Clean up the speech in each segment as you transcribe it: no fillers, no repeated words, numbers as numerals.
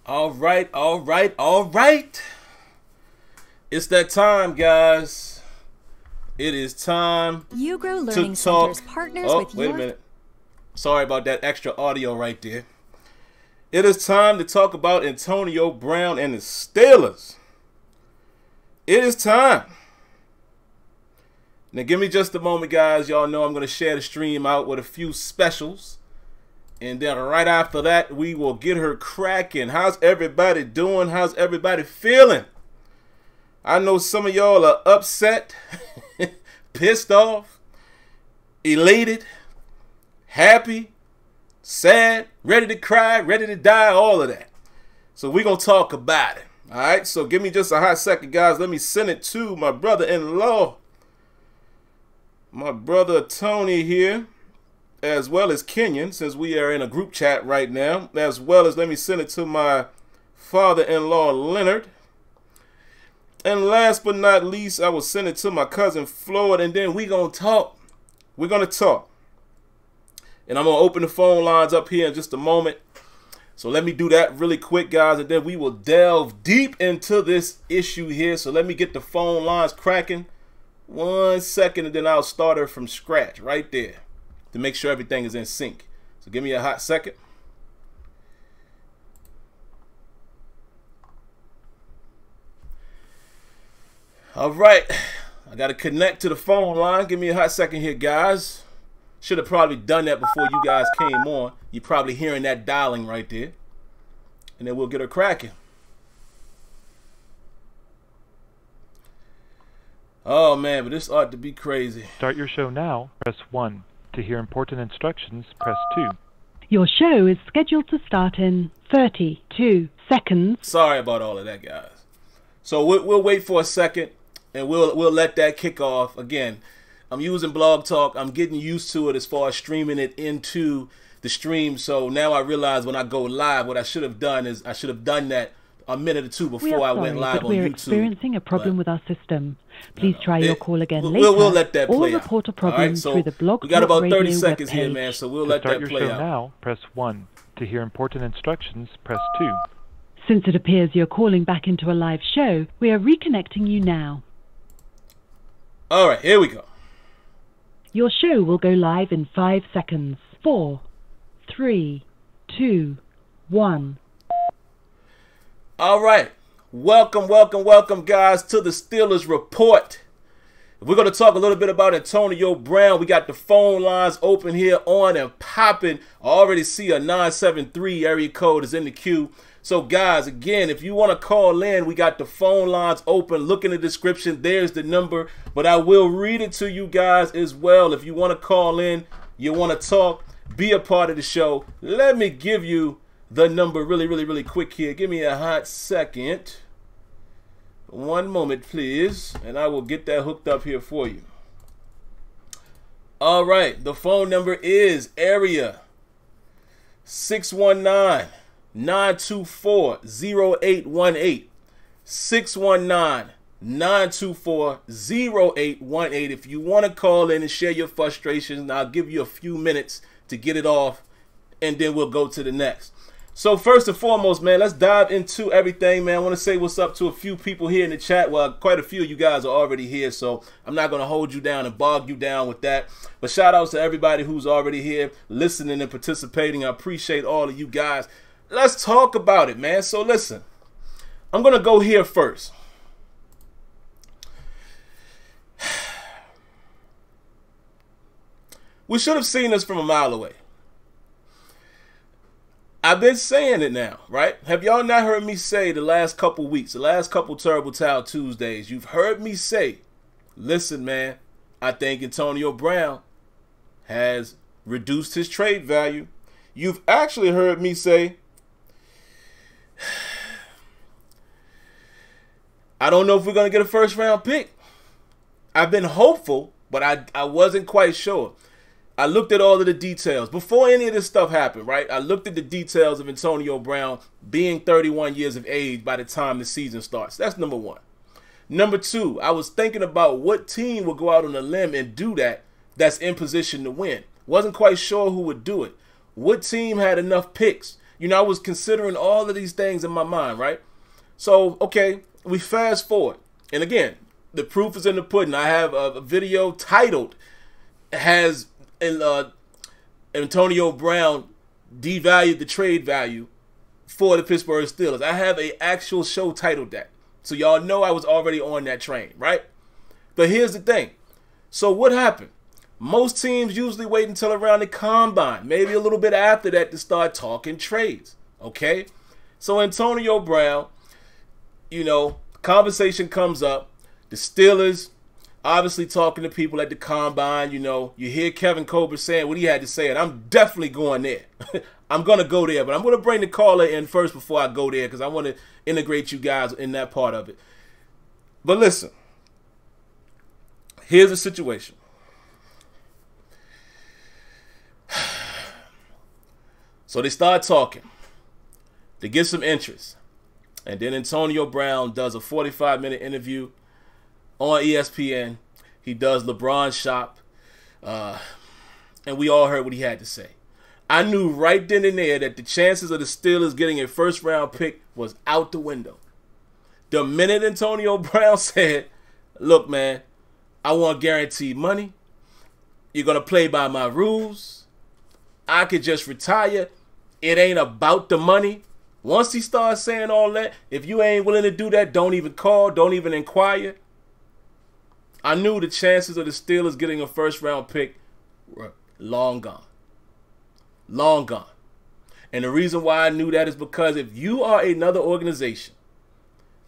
All right, all right, all right. It's that time, guys. It is time Grow to Learning talk. Centers partners Oh, with wait a minute. Sorry about that extra audio right there. It is time to talk about Antonio Brown and the Steelers. It is time. Now, give me just a moment, guys. Y'all know I'm going to share the stream out with a few specials. And then right after that, we will get her cracking. How's everybody doing? How's everybody feeling? I know some of y'all are upset, pissed off, elated, happy, sad, ready to cry, ready to die, all of that. So we're going to talk about it. All right, so give me just a hot second, guys. Let me send it to my brother-in-law, my brother Tony here, as well as Kenyon, since we are in a group chat right now, as well as let me send it to my father-in-law, Leonard. And last but not least, I will send it to my cousin, Floyd, and then we're going to talk. We're going to talk. And I'm going to open the phone lines up here in just a moment. So let me do that really quick, guys, and then we will delve deep into this issue here. So let me get the phone lines cracking. 1 second, and then I'll start her from scratch right there to make sure everything is in sync. So give me a hot second. All right, I got to connect to the phone line. Give me a hot second here, guys. Should have probably done that before you guys came on. You're probably hearing that dialing right there. And then we'll get her cracking. Oh, man, but this ought to be crazy. Start your show now. Press 1. To hear important instructions, press 2. Your show is scheduled to start in 32 seconds. Sorry about all of that, guys. So we'll wait for a second, and we'll let that kick off. Again, I'm using Blog Talk. I'm getting used to it as far as streaming it into the stream. So now I realize when I go live, what I should have done is I should have done that a minute or two before I went live on YouTube. We're experiencing a problem with our system. Please try your call again later. We'll let that play or report a problem right, so through the Blog we got about 30 Radio seconds webpage. here, man, so we'll let that play out. To start your show now, press 1. To hear important instructions, press 2. Since it appears you're calling back into a live show, we are reconnecting you now. All right, here we go. Your show will go live in 5 seconds. 4, 3, 2, 1. All right. Welcome, welcome, welcome, guys, to the Steelers Report. We're going to talk a little bit about Antonio Brown. We got the phone lines open here on and popping. I already see a 973 area code is in the queue. So, guys, again, if you want to call in, we got the phone lines open. Look in the description. There's the number. But I will read it to you guys as well. If you want to call in, you want to talk, be a part of the show, let me give you the number really quick here. Give me a hot second. 1 moment, please, and I will get that hooked up here for you. All right, the phone number is area 619-924-0818. 619-924-0818. If you want to call in and share your frustrations, I'll give you a few minutes to get it off, and then we'll go to the next. So first and foremost, man, let's dive into everything, man. I want to say what's up to a few people here in the chat. Well, quite a few of you guys are already here, so I'm not going to hold you down and bog you down with that. But shout outs to everybody who's already here listening and participating. I appreciate all of you guys. Let's talk about it, man. So listen, I'm going to go here first. We should have seen this from a mile away. I've been saying it now, right? Have y'all not heard me say the last couple weeks, the last couple Terrible Towel Tuesdays? You've heard me say, listen, man, I think Antonio Brown has reduced his trade value. You've actually heard me say, I don't know if we're going to get a first round pick. I've been hopeful, but I wasn't quite sure. I looked at all of the details. Before any of this stuff happened, right? I looked at the details of Antonio Brown being 31 years of age by the time the season starts. That's number one. Number two, I was thinking about what team would go out on a limb and do that that's in position to win. Wasn't quite sure who would do it. What team had enough picks? I was considering all of these things in my mind, right? So, okay, we fast forward. And again, the proof is in the pudding. I have a video titled, has Antonio Brown devalued the trade value for the Pittsburgh Steelers. I have an actual show titled that. So y'all know I was already on that train, right? But here's the thing. So what happened? Most teams usually wait until around the combine, maybe a little bit after that, to start talking trades, okay? So Antonio Brown, conversation comes up. The Steelers obviously talking to people at the combine. You hear Kevin Colbert saying what he had to say, and I'm definitely going there. I'm going to go there, but I'm going to bring the caller in first before I go there because I want to integrate you guys in that part of it. But listen, here's the situation. So they start talking. They get some interest. And then Antonio Brown does a 45-minute interview on ESPN. He does LeBron's Shop. And we all heard what he had to say. I knew right then and there that the chances of the Steelers getting a first-round pick was out the window. The minute Antonio Brown said, look, man, I want guaranteed money. You're going to play by my rules. I could just retire. It ain't about the money. Once he starts saying all that, if you ain't willing to do that, don't even call, don't even inquire. I knew the chances of the Steelers getting a first-round pick were long gone. Long gone. And the reason why I knew that is because if you are another organization,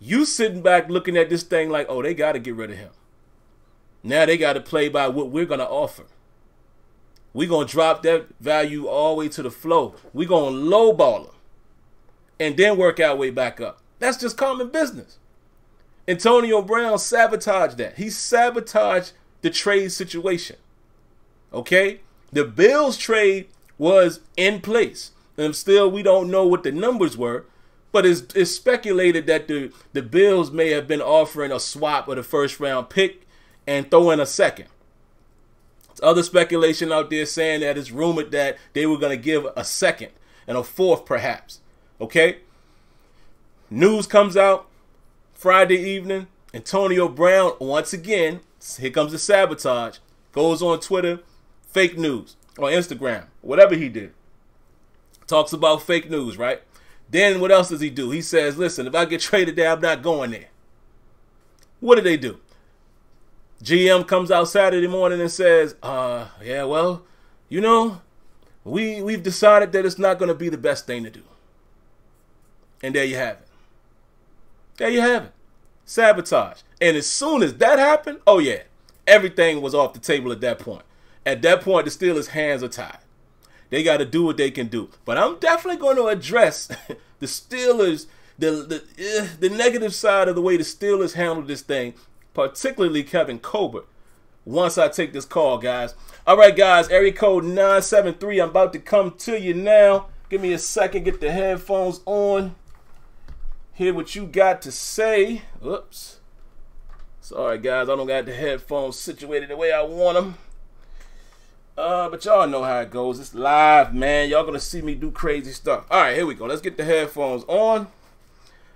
you sitting back looking at this thing like, oh, they got to get rid of him. Now they got to play by what we're going to offer. We're going to drop that value all the way to the floor. We're going to lowball them and then work our way back up. That's just common business. Antonio Brown sabotaged that. He sabotaged the trade situation. Okay? The Bills trade was in place. And still, we don't know what the numbers were, but it's speculated that the Bills may have been offering a swap of the first-round pick and throw in a second. Other speculation out there saying that it's rumored that they were going to give a second and a fourth perhaps. Okay? News comes out Friday evening. Antonio Brown, once again, here comes the sabotage, goes on Twitter, fake news, or Instagram, whatever he did. Talks about fake news, right? Then what else does he do? He says, listen, if I get traded there, I'm not going there. What did they do? GM comes out Saturday morning and says, yeah, well, we've decided that it's not going to be the best thing to do. And there you have it. There you have it. Sabotage. And as soon as that happened, oh yeah, everything was off the table at that point. At that point, the Steelers' hands are tied. They got to do what they can do. But I'm definitely going to address the Steelers, the negative side of the way the Steelers handled this thing, particularly Kevin Colbert, once I take this call, guys. All right, guys, area code 973. I'm about to come to you now. Give me a second, get the headphones on. Hear what you got to say. Oops. Sorry, guys, I don't got the headphones situated the way I want them. But y'all know how it goes. It's live, man. Y'all going to see me do crazy stuff. All right, here we go. Let's get the headphones on.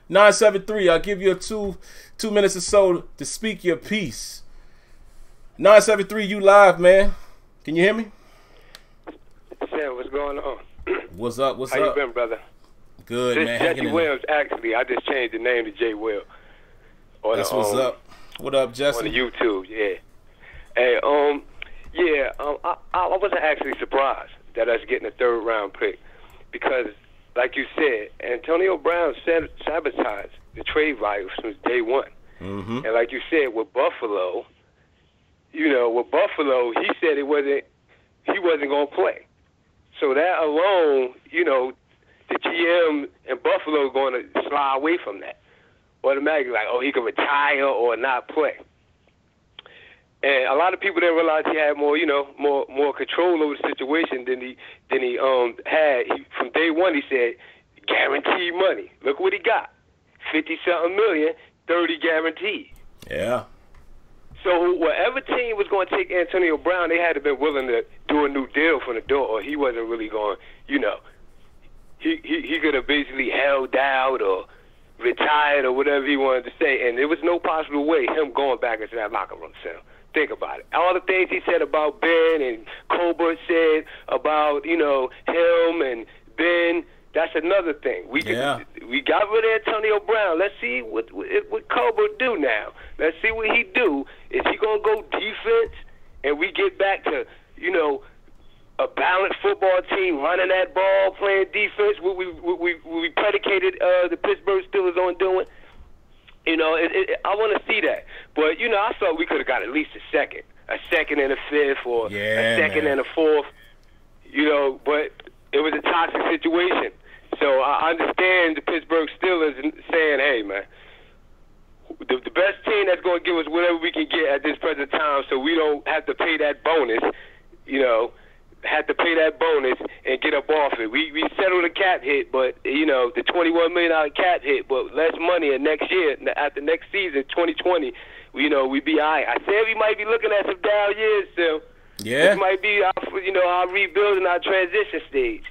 973, I'll give you a two minutes or so to speak your piece. 973, you live, man. Can you hear me? Sam, what's going on? What's up? What's How up? you been, brother? Good, This man. Jesse Williams, actually. I just changed the name to Jay Will. That's what's up. What up, Jesse? On the YouTube, yeah. Hey, I wasn't actually surprised that us getting a third-round pick because, like you said, Antonio Brown sabotaged the trade value since day one. Mm-hmm. And like you said, with Buffalo, he said he wasn't going to play. So that alone, the GM in Buffalo is going to slide away from that. Automatically, like, he can retire or not play. And a lot of people didn't realize he had more control over the situation than he had. From day one, he said, guaranteed money. Look what he got. 50-something million, 30 guaranteed. Yeah. So whatever team was going to take Antonio Brown, they had to be willing to do a new deal from the door, or he wasn't really going, he he could have basically held out or retired or whatever he wanted to say, and there was no possible way him going back into that locker room, Sam. Think about it. All the things he said about Ben and Colbert said about, him and Ben, that's another thing. We got rid of Antonio Brown. Let's see what Colbert do now. Let's see what he do. Is he going to go defense and we get back to, a balanced football team running that ball, playing defense, what we predicated the Pittsburgh Steelers on doing? I want to see that. But, I thought we could have got at least a second and a fifth, or a second and a fourth, but it was a toxic situation. So I understand the Pittsburgh Steelers saying, hey, man, the best team that's going to give us whatever we can get at this present time so we don't have to pay that bonus, and get up off it. We settled a cap hit, but, the $21 million cap hit, but less money, and next year, after next season, 2020, we be all right. I said we might be looking at some down years still. Yeah. This might be our rebuild and our transition stage.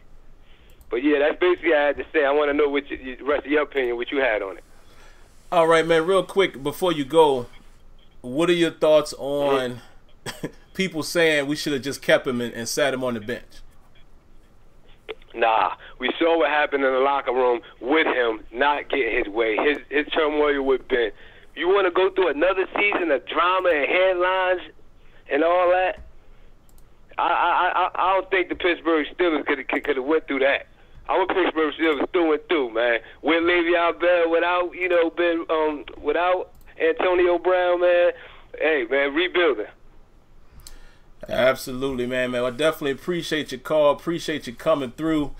But, yeah, that's basically what I had to say. I want to know the rest of your opinion, what you had on it. All right, man, real quick, before you go, what are your thoughts on people saying we should have just kept him and sat him on the bench? Nah, we saw what happened in the locker room with him not getting his way, his turmoil with Ben. You want to go through another season of drama and headlines and all that? I don't think the Pittsburgh Steelers could have went through that. I'm a Pittsburgh Steelers through and through, man. With Le'Veon Bell, without Antonio Brown, man. Hey, man, rebuilding. Absolutely, man. I definitely appreciate your call. Appreciate you coming through.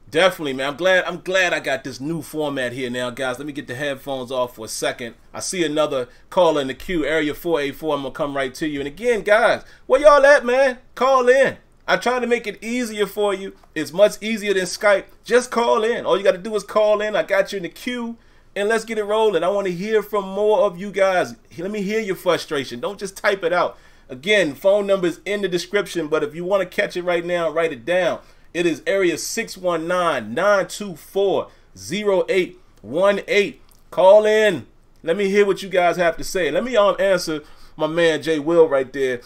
Definitely, man. I'm glad I got this new format here now, guys. Let me get the headphones off for a second. I see another caller in the queue, area 484. I'm gonna come right to you. And again, guys, where y'all at, man? Call in. I try to make it easier for you. It's much easier than Skype. Just call in. All you got to do is call in. I got you in the queue, and let's get it rolling. I want to hear from more of you guys. Let me hear your frustration. Don't just type it out. Again, phone number is in the description, but if you want to catch it right now, write it down. It is area 619-924-0818. Call in. Let me hear what you guys have to say. Let me answer my man Jay Will right there.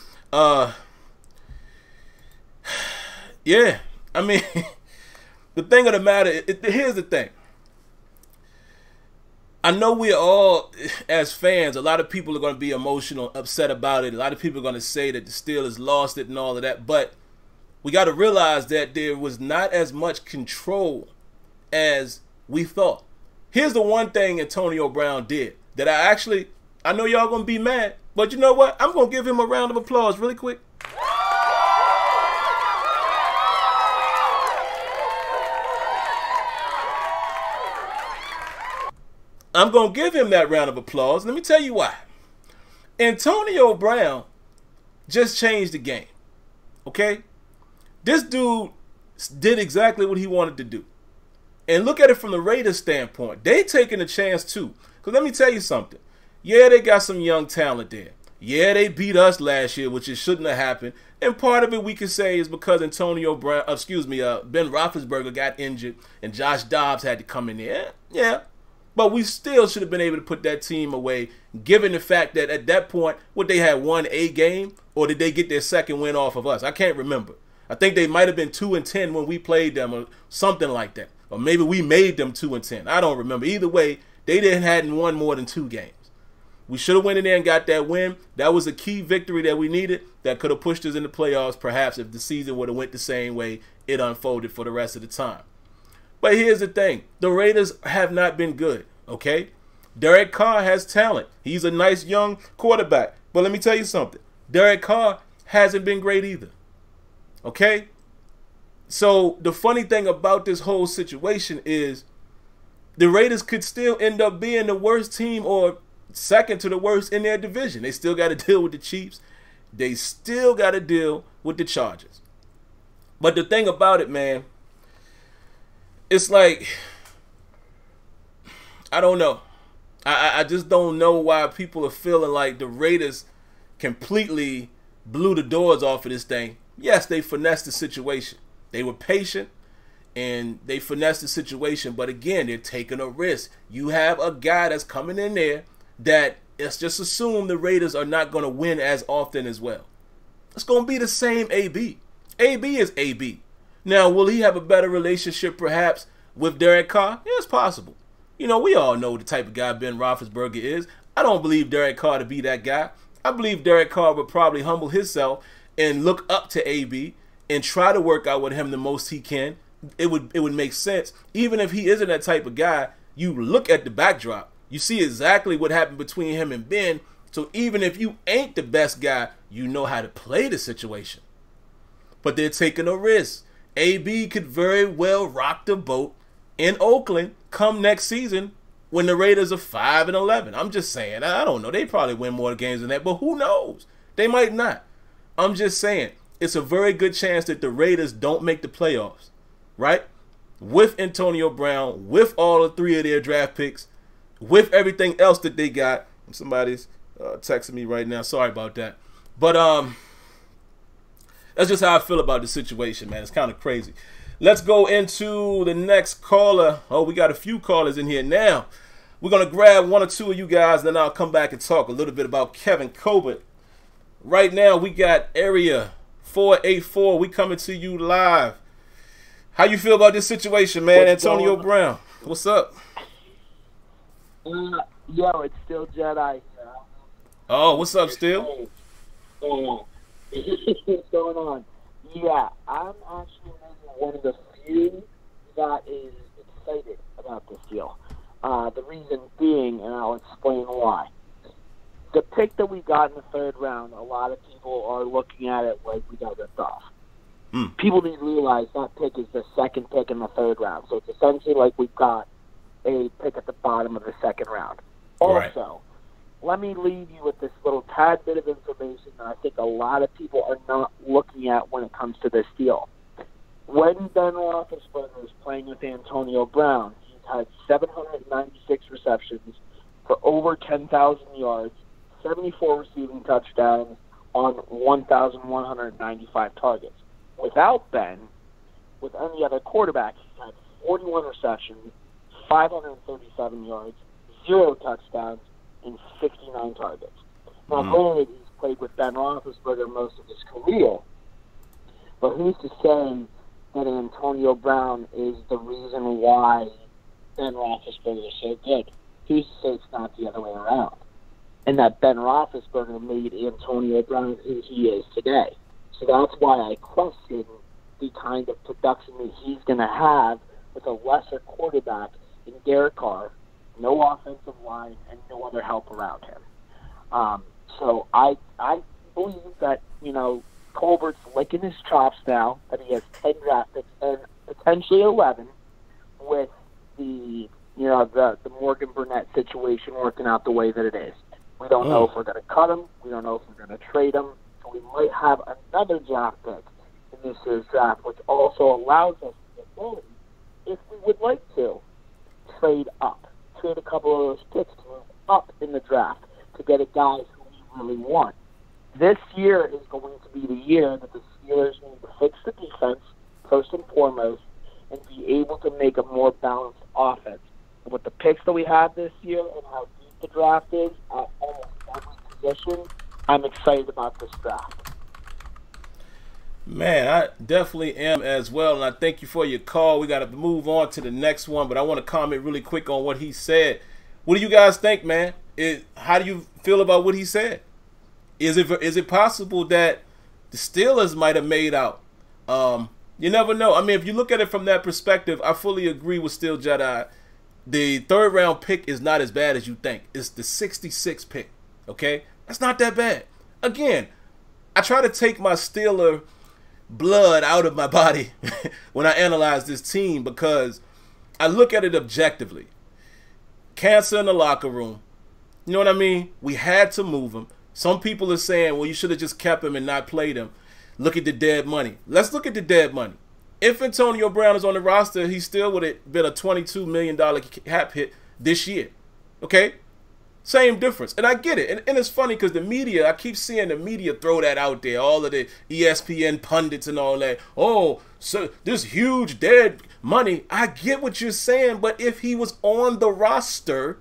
Yeah, I mean, the thing of the matter, here's the thing. I know we're all, as fans, a lot of people are going to be emotional, upset about it. A lot of people are going to say that the Steelers lost it and all of that. But we got to realize that there was not as much control as we thought. Here's the one thing Antonio Brown did that I know y'all going to be mad, but you know what? I'm going to give him a round of applause really quick. I'm going to give him that round of applause. Let me tell you why. Antonio Brown just changed the game. Okay? This dude did exactly what he wanted to do. And look at it from the Raiders standpoint. They taking a chance too. Because let me tell you something. Yeah, they got some young talent there. Yeah, they beat us last year, which it shouldn't have happened. And part of it we can say is because Ben Roethlisberger got injured and Josh Dobbs had to come in there. Yeah. But we still should have been able to put that team away, given the fact that at that point, they had won a game, or did they get their second win off of us? I can't remember. I think they might have been 2-10 when we played them, or something like that. Or maybe we made them 2-10. I don't remember. Either way, they hadn't won more than 2 games. We should have went in there and got that win. That was a key victory that we needed that could have pushed us in the playoffs, perhaps, if the season would have went the same way it unfolded for the rest of the time. But here's the thing. The Raiders have not been good, okay? Derek Carr has talent. He's a nice young quarterback. But let me tell you something. Derek Carr hasn't been great either, okay? So the funny thing about this whole situation is the Raiders could still end up being the worst team or second to the worst in their division. They still got to deal with the Chiefs. They still got to deal with the Chargers. But the thing about it, man, it's like, I don't know. I just don't know why people are feeling like the Raiders completely blew the doors off of this thing. Yes, they finessed the situation. They were patient, and they finesse the situation. But again, they're taking a risk. You have a guy that's coming in there that let's just assume the Raiders are not going to win as often as well. It's going to be the same AB. AB is AB. Now, will he have a better relationship perhaps with Derek Carr? Yeah, it's possible. You know, we all know the type of guy Ben Roethlisberger is. I don't believe Derek Carr to be that guy. I believe Derek Carr would probably humble himself and look up to AB and try to work out with him the most he can. It would make sense. Even if he isn't that type of guy, you look at the backdrop. You see exactly what happened between him and Ben. So even if you ain't the best guy, you know how to play the situation. But they're taking a risk. AB could very well rock the boat in Oakland come next season when the Raiders are 5-11. I'm just saying. I don't know. They probably win more games than that, but who knows? They might not. I'm just saying. It's a very good chance that the Raiders don't make the playoffs, right? With Antonio Brown, with all the 3 of their draft picks, with everything else that they got. Somebody's texting me right now. Sorry about that. But that's just how I feel about the situation, man. It's kind of crazy. Let's go into the next caller. Oh, we got a few callers in here now. We're going to grab 1 or 2 of you guys, and then I'll come back and talk a little bit about Kevin Colbert. Right now, we got area 484. We coming to you live. How you feel about this situation, man? Antonio Brown, what's up? Yo, it's still Jedi. Oh, what's up, Still? What's going on? Yeah, I'm actually one of the few that is excited about this deal. The reason being, and I'll explain why. The pick that we got in the 3rd round, a lot of people are looking at it like we got ripped off. People need to realize that pick is the 2nd pick in the 3rd round. So it's essentially like we've got a pick at the bottom of the 2nd round. Also, let me leave you with this little tad bit of information that I think a lot of people are not looking at when it comes to this deal. When Ben Roethlisberger was playing with Antonio Brown, he's had 796 receptions for over 10,000 yards, 74 receiving touchdowns on 1,195 targets. Without Ben, with any other quarterback, he's had 41 receptions, 537 yards, 0 touchdowns, and 69 targets. Now, granted, he's played with Ben Roethlisberger most of his career, but who's to say that Antonio Brown is the reason why Ben Roethlisberger is so good? Who's to say it's not the other way around? And that Ben Roethlisberger made Antonio Brown who he is today. So that's why I question the kind of production that he's going to have with a lesser quarterback in Derek Carr, no offensive line, and no other help around him. So I believe that, Colbert's licking his chops now, that he has 10 draft picks and potentially 11 with the Morgan Burnett situation working out the way that it is. We don't know if we're going to cut him. We don't know if we're going to trade him. So we might have another draft pick in this year's draft, which also allows us the ability, if we would like to, trade up. Trade a couple of those picks to move up in the draft to get a guy who we really want. This year is going to be the year that the Steelers need to fix the defense, first and foremost, and be able to make a more balanced offense. And with the picks that we have this year and how deep the draft is at almost every position, I'm excited about this draft. Man, I definitely am as well, and I thank you for your call. We got to move on to the next one, but I want to comment really quick on what he said. What do you guys think, man? How do you feel about what he said? Is it possible that the Steelers might have made out? You never know. I mean, if you look at it from that perspective, I fully agree with Steel Jedi. The 3rd round pick is not as bad as you think. It's the 66th pick, okay? That's not that bad. Again, I try to take my Steeler blood out of my body when I analyze this team because I look at it objectively. Cancer in the locker room. You know what I mean? We had to move him. Some people are saying, well, you should have just kept him and not played him. Look at the dead money. Let's look at the dead money. If Antonio Brown is on the roster, he still would have been a $22 million cap hit this year. Okay? Same difference. And I get it. And it's funny because the media, I keep seeing the media throw that out there. All of the ESPN pundits and all that. Oh, so this huge dead money. I get what you're saying. But if he was on the roster,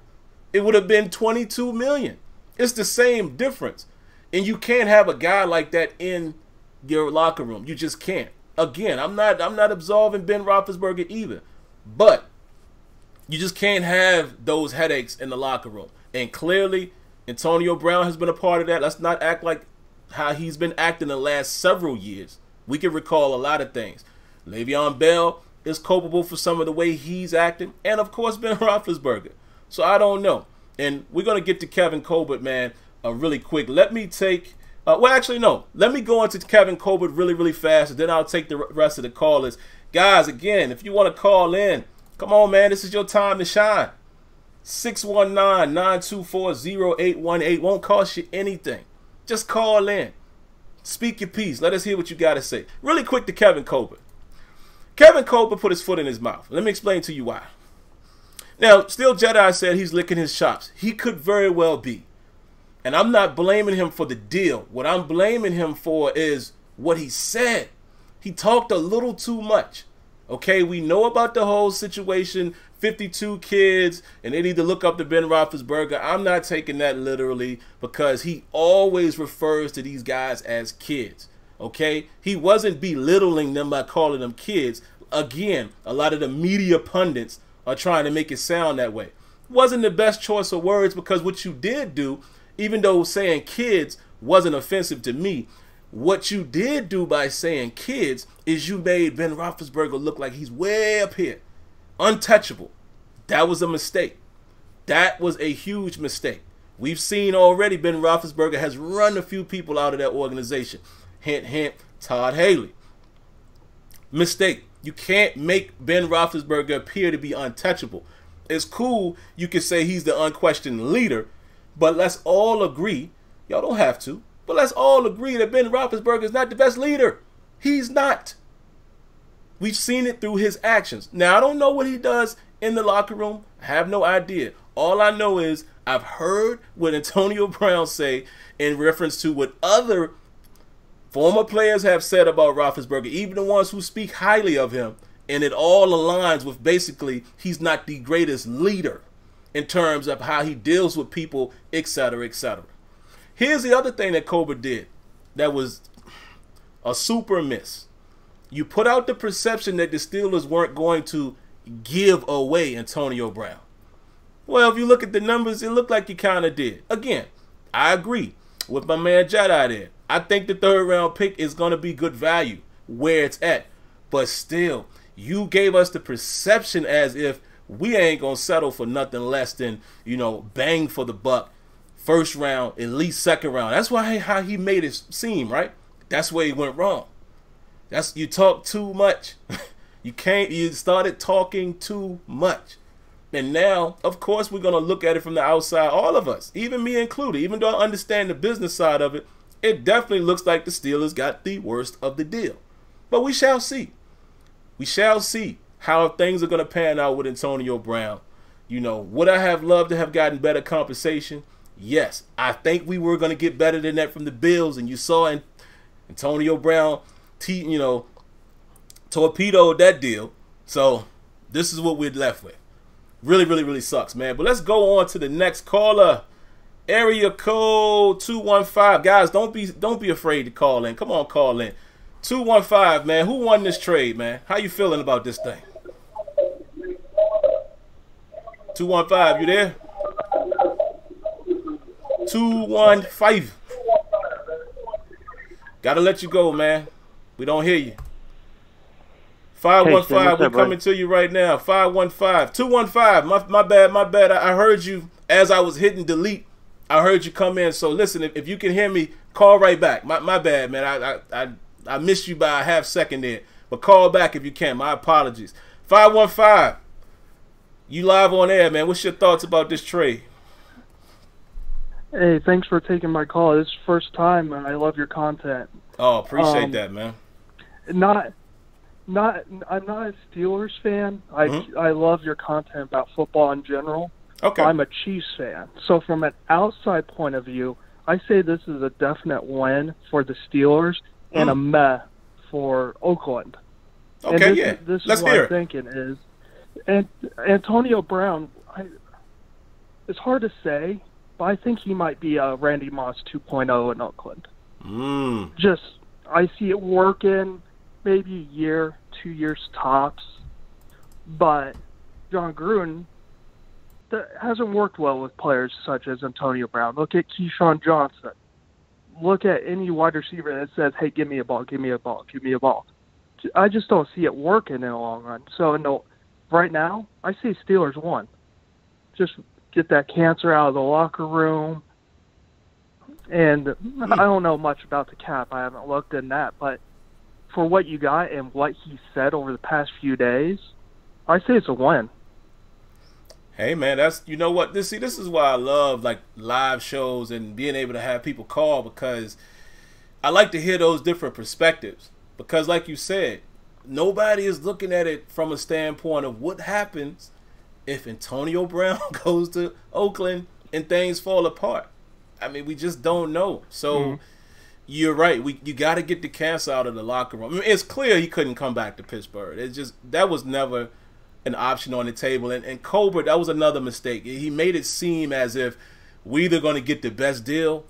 it would have been $22 million. It's the same difference. And you can't have a guy like that in your locker room. You just can't. Again, I'm not absolving Ben Roethlisberger either. But you just can't have those headaches in the locker room. And clearly, Antonio Brown has been a part of that. Let's not act like how he's been acting the last several years. We can recall a lot of things. Le'Veon Bell is culpable for some of the way he's acting. And, of course, Ben Roethlisberger. So I don't know. And we're going to get to Kevin Colbert, man, really quick. Let me take well, actually, no. Let me go into Kevin Colbert really, really fast, and then I'll take the rest of the callers. Guys, again, if you want to call in, come on, man. This is your time to shine. 619-924-0818. Won't cost you anything. Just call in. Speak your piece. Let us hear what you got to say. Really quick to Kevin Colbert. Kevin Colbert put his foot in his mouth. Let me explain to you why. Now, Still Jedi said he's licking his chops. He could very well be. And I'm not blaming him for the deal. What I'm blaming him for is what he said. He talked a little too much. Okay, we know about the whole situation, 52 kids, and they need to look up to Ben Roethlisberger. I'm not taking that literally because he always refers to these guys as kids. Okay, he wasn't belittling them by calling them kids. Again, a lot of the media pundits are trying to make it sound that way. Wasn't the best choice of words because what you did do, even though saying kids wasn't offensive to me, what you did do by saying kids is you made Ben Roethlisberger look like he's way up here, untouchable. That was a mistake. That was a huge mistake. We've seen already Ben Roethlisberger has run a few people out of that organization. Hint, hint, Todd Haley. Mistake. You can't make Ben Roethlisberger appear to be untouchable. It's cool you can say he's the unquestioned leader, but let's all agree, y'all don't have to, but let's all agree that Ben Roethlisberger is not the best leader. He's not. We've seen it through his actions. Now, I don't know what he does in the locker room. I have no idea. All I know is I've heard what Antonio Brown say in reference to what other former players have said about Roethlisberger, even the ones who speak highly of him, and it all aligns with basically he's not the greatest leader in terms of how he deals with people, etc., etc. Here's the other thing that Colbert did that was a super miss. You put out the perception that the Steelers weren't going to give away Antonio Brown. Well, if you look at the numbers, it looked like you kind of did. Again, I agree with my man Jedi there. I think the third-round pick is going to be good value where it's at. But still, you gave us the perception as if we ain't going to settle for nothing less than, bang for the buck. First round, at least second round. That's how he made it seem, right? That's where he went wrong. You talk too much. You started talking too much. And now, of course, we're going to look at it from the outside, all of us, even me included. Even though I understand the business side of it, it definitely looks like the Steelers got the worst of the deal. But we shall see. We shall see how things are going to pan out with Antonio Brown. Would I have loved to have gotten better compensation? Yes. I think we were going to get better than that from the Bills, and you saw Antonio Brown, torpedoed that deal. So this is what we're left with. Really, really, really sucks, man. But let's go on to the next caller. Area code 215. Guys, don't be afraid to call in. Come on, call in. 215, man. Who won this trade, man? How you feeling about this thing? 215, you there? 215. Gotta let you go, man. We don't hear you. 515, we're coming to you right now. 515. 215. My bad. I heard you as I was hitting delete. I heard you come in. So listen, if you can hear me, call right back. My bad, man. I missed you by a half second there. But call back if you can. My apologies. 515. You live on air, man. What's your thoughts about this trade? Hey, thanks for taking my call. This is the first time, and I love your content. Oh, appreciate that, man. I'm not a Steelers fan. I love your content about football in general. Okay. I'm a Chiefs fan. So from an outside point of view, I say this is a definite win for the Steelers and a meh for Oakland. Okay, and this Let's is what hear I'm thinking is, and Antonio Brown, it's hard to say, but I think he might be a Randy Moss 2.0 in Oakland. Just, I see it working maybe a year, 2 years tops, but John Gruden that hasn't worked well with players such as Antonio Brown. Look at Keyshawn Johnson. Look at any wide receiver that says, hey, give me a ball, give me a ball, give me a ball. I just don't see it working in the long run. So right now, I say Steelers won. Just get that cancer out of the locker room. And I don't know much about the cap. I haven't looked in that. But for what you got and what he said over the past few days, I say it's a win. Hey man, that's, you know what, this is why I love like live shows and being able to have people call, because I like to hear those different perspectives. Because like you said, nobody is looking at it from a standpoint of what happens if Antonio Brown goes to Oakland and things fall apart. I mean, we just don't know. So you're right. You got to get the cancer out of the locker room. I mean, it's clear he couldn't come back to Pittsburgh. It's just, that was never an option on the table. And Colbert, that was another mistake. He made it seem as if we're either going to get the best deal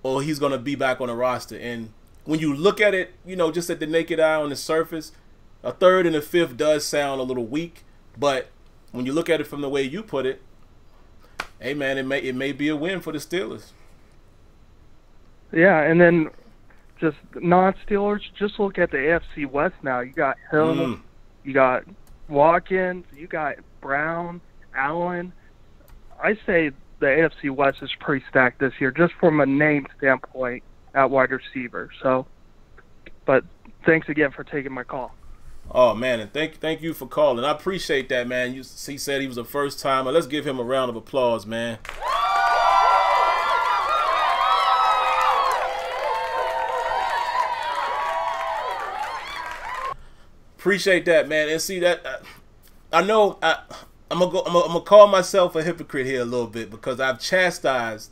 or he's going to be back on the roster. And when you look at it, you know, just at the naked eye on the surface, a third and a fifth does sound a little weak. But when you look at it from the way you put it, hey man, it may be a win for the Steelers. Yeah, and then just non-Steelers, just look at the AFC West now. You got Hill, you got Watkins, you got Brown, Allen. I say the AFC West is pretty stacked this year, just from a name standpoint at wide receiver. So, but thanks again for taking my call. Oh man, and thank you for calling. I appreciate that, man. He said he was a first timer. Let's give him a round of applause, man. Appreciate that, man. And see that I know I'm gonna call myself a hypocrite here a little bit, because I've chastised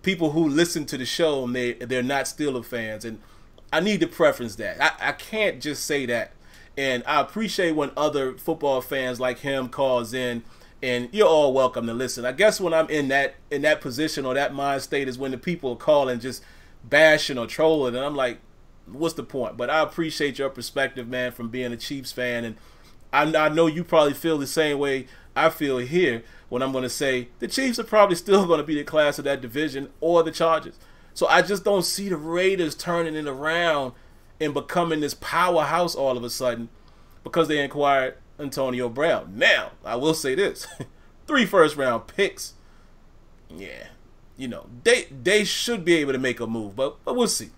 people who listen to the show and they're not Steeler fans, and I need to preference that. I can't just say that. And I appreciate when other football fans like him calls in, and you're all welcome to listen. I guess when I'm in that position or that mind state is when the people are calling just bashing or trolling, and I'm like, what's the point? But I appreciate your perspective, man, from being a Chiefs fan, and I know you probably feel the same way I feel here when I'm going to say the Chiefs are probably still going to be the class of that division, or the Chargers. So I just don't see the Raiders turning it around and becoming this powerhouse all of a sudden because they acquired Antonio Brown. Now, I will say this. 3 first-round picks, yeah, you know, they should be able to make a move, but we'll see.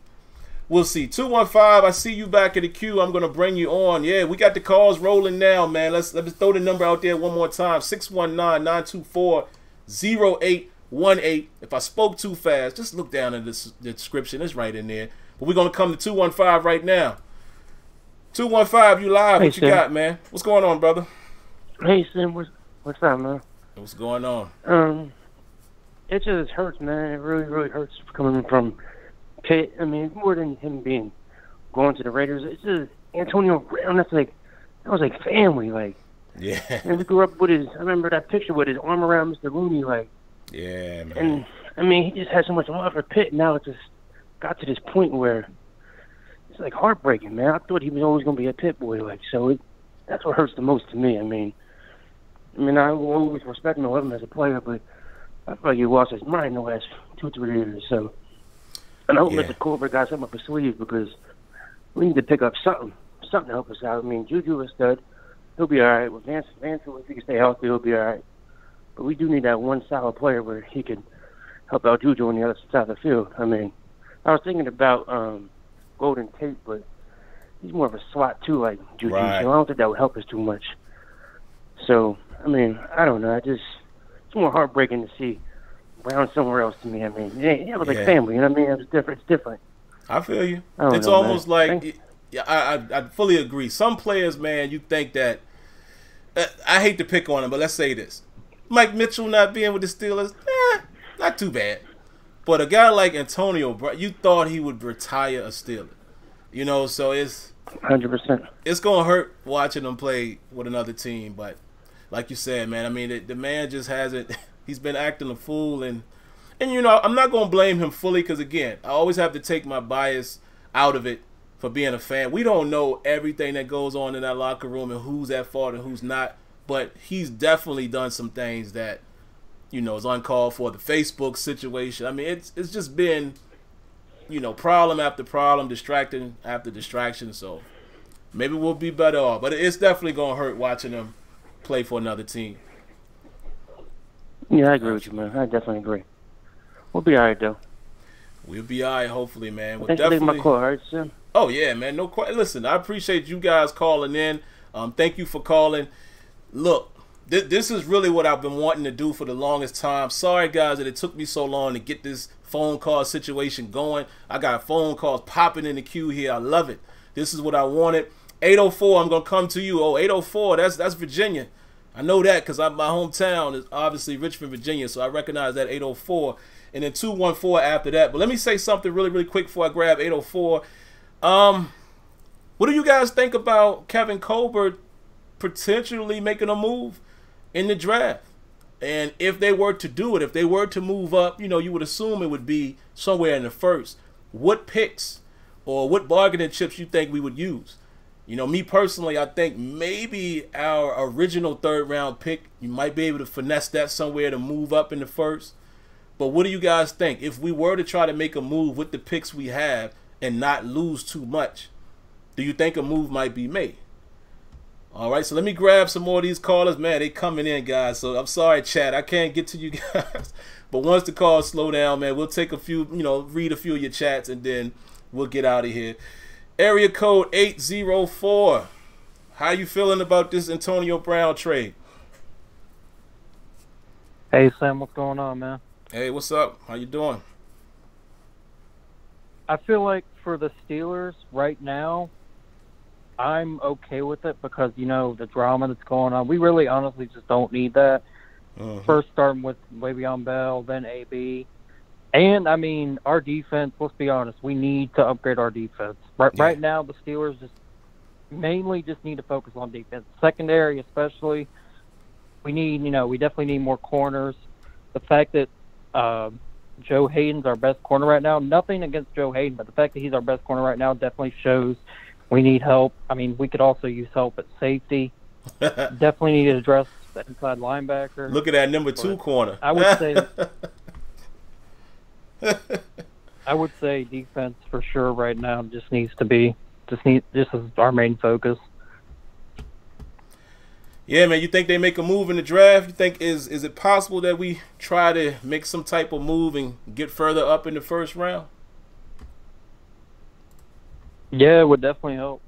We'll see. 215, I see you back in the queue. I'm going to bring you on. Yeah, we got the calls rolling now, man. Let's throw the number out there one more time. 619-924-0818. If I spoke too fast, just look down in the description. It's right in there. But we're going to come to 215 right now. 215, you live. Hey, what you got, man? What's going on, brother? Hey, Sim, what's up, man? What's going on? It just hurts, man. It really, really hurts coming from Pitt. I mean, more than him going to the Raiders. It's just Antonio Brown. That was like family, like. Yeah. And we grew up with his. I remember that picture with his arm around Mr. Looney, like. Yeah, man. And I mean, he just had so much love for Pitt. Now it just got to this point where it's like heartbreaking, man. I thought he was always going to be a Pitt boy, like. So that's what hurts the most to me. I mean, I will always respect him and love him as a player, but I feel like he lost his mind the last 2-3 years. So, and I hope Mr. Colbert got something up his sleeve, because we need to pick up something to help us out. I mean, Juju is stud. He'll be all right. With Vance, if he can stay healthy, he'll be all right. But we do need that one solid player where he can help out Juju on the other side of the field. I mean, I was thinking about Golden Tate, but he's more of a slot too, like Juju. Right. So I don't think that would help us too much. So, I mean, I don't know. It's more heartbreaking to see Brown somewhere else to me. I mean, it was like family, you know what I mean? It was different. It's different. I feel you. It's almost like, I fully agree. Some players, man, you think that, I hate to pick on them, but let's say this. Mike Mitchell not being with the Steelers, not too bad. But a guy like Antonio Brown, you thought he would retire a Steeler. You know, so it's 100%. It's going to hurt watching him play with another team. But like you said, man, I mean, the man just hasn't – he's been acting a fool. And you know, I'm not going to blame him fully because, again, I always have to take my bias out of it for being a fan. We don't know everything that goes on in that locker room and who's at fault and who's not. But he's definitely done some things that, you know, is uncalled for. The Facebook situation. I mean, it's just been, you know, problem after problem, distraction after distraction. So maybe we'll be better off. But it's definitely going to hurt watching him play for another team. Yeah, I agree with you, man. I definitely agree. We'll be all right, though. We'll be all right, hopefully, man. We'll Thanks for taking my call, all right, Sim? Oh, yeah, man. No question. Listen, I appreciate you guys calling in. Thank you for calling. Look, this is really what I've been wanting to do for the longest time. Sorry, guys, that it took me so long to get this phone call situation going. I got phone calls popping in the queue here. I love it. This is what I wanted. 804, I'm going to come to you. Oh, 804, that's Virginia. I know that because my hometown is obviously Richmond, Virginia, so I recognize that 804. And then 214 after that. But let me say something really, really quick before I grab 804. What do you guys think about Kevin Colbert potentially making a move in the draft? And if they were to do it, if they were to move up, you know, you would assume it would be somewhere in the first. What picks or what bargaining chips you think we would use? You know, me personally, I think maybe our original third-round pick, you might be able to finesse that somewhere to move up in the first. But what do you guys think? If we were to try to make a move with the picks we have and not lose too much, do you think a move might be made? All right, so let me grab some more of these callers. Man, they coming in, guys. So I'm sorry, chat. I can't get to you guys. But once the calls slow down, man, we'll take a few, you know, read a few of your chats, and then we'll get out of here. Area code 804. How you feeling about this Antonio Brown trade? Hey, Sam, what's going on, man? Hey, what's up? How you doing? I feel like for the Steelers right now, I'm okay with it because, you know, the drama that's going on. We really honestly just don't need that. First starting with Le'Veon Bell, then AB. And, I mean, our defense, let's be honest, we need to upgrade our defense. Right now, the Steelers mainly just need to focus on defense. Secondary especially, we definitely need more corners. The fact that Joe Hayden's our best corner right now, nothing against Joe Hayden, but the fact that he's our best corner right now definitely shows we need help. I mean, we could also use help at safety. Definitely need to address the inside linebacker. Look at that number 2 corner. I would say defense for sure right now this is our main focus. Yeah, man, you think they make a move in the draft? You think is it possible that we try to make some type of move and get further up in the first round? Yeah, it would definitely help.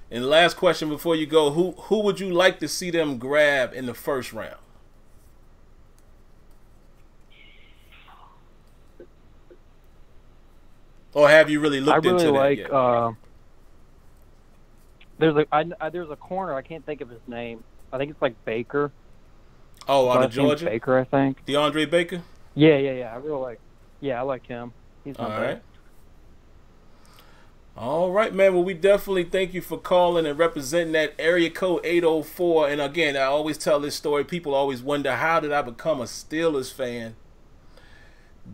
And the last question before you go, who would you like to see them grab in the first round? Or have you really looked into that yet? There's a corner. I can't think of his name. I think it's like Baker. Oh, out of Georgia? Baker, I think. DeAndre Baker? Yeah. I like him. He's not bad. All right, man. Well, we definitely thank you for calling and representing that area code 804. And again, I always tell this story. People always wonder, how did I become a Steelers fan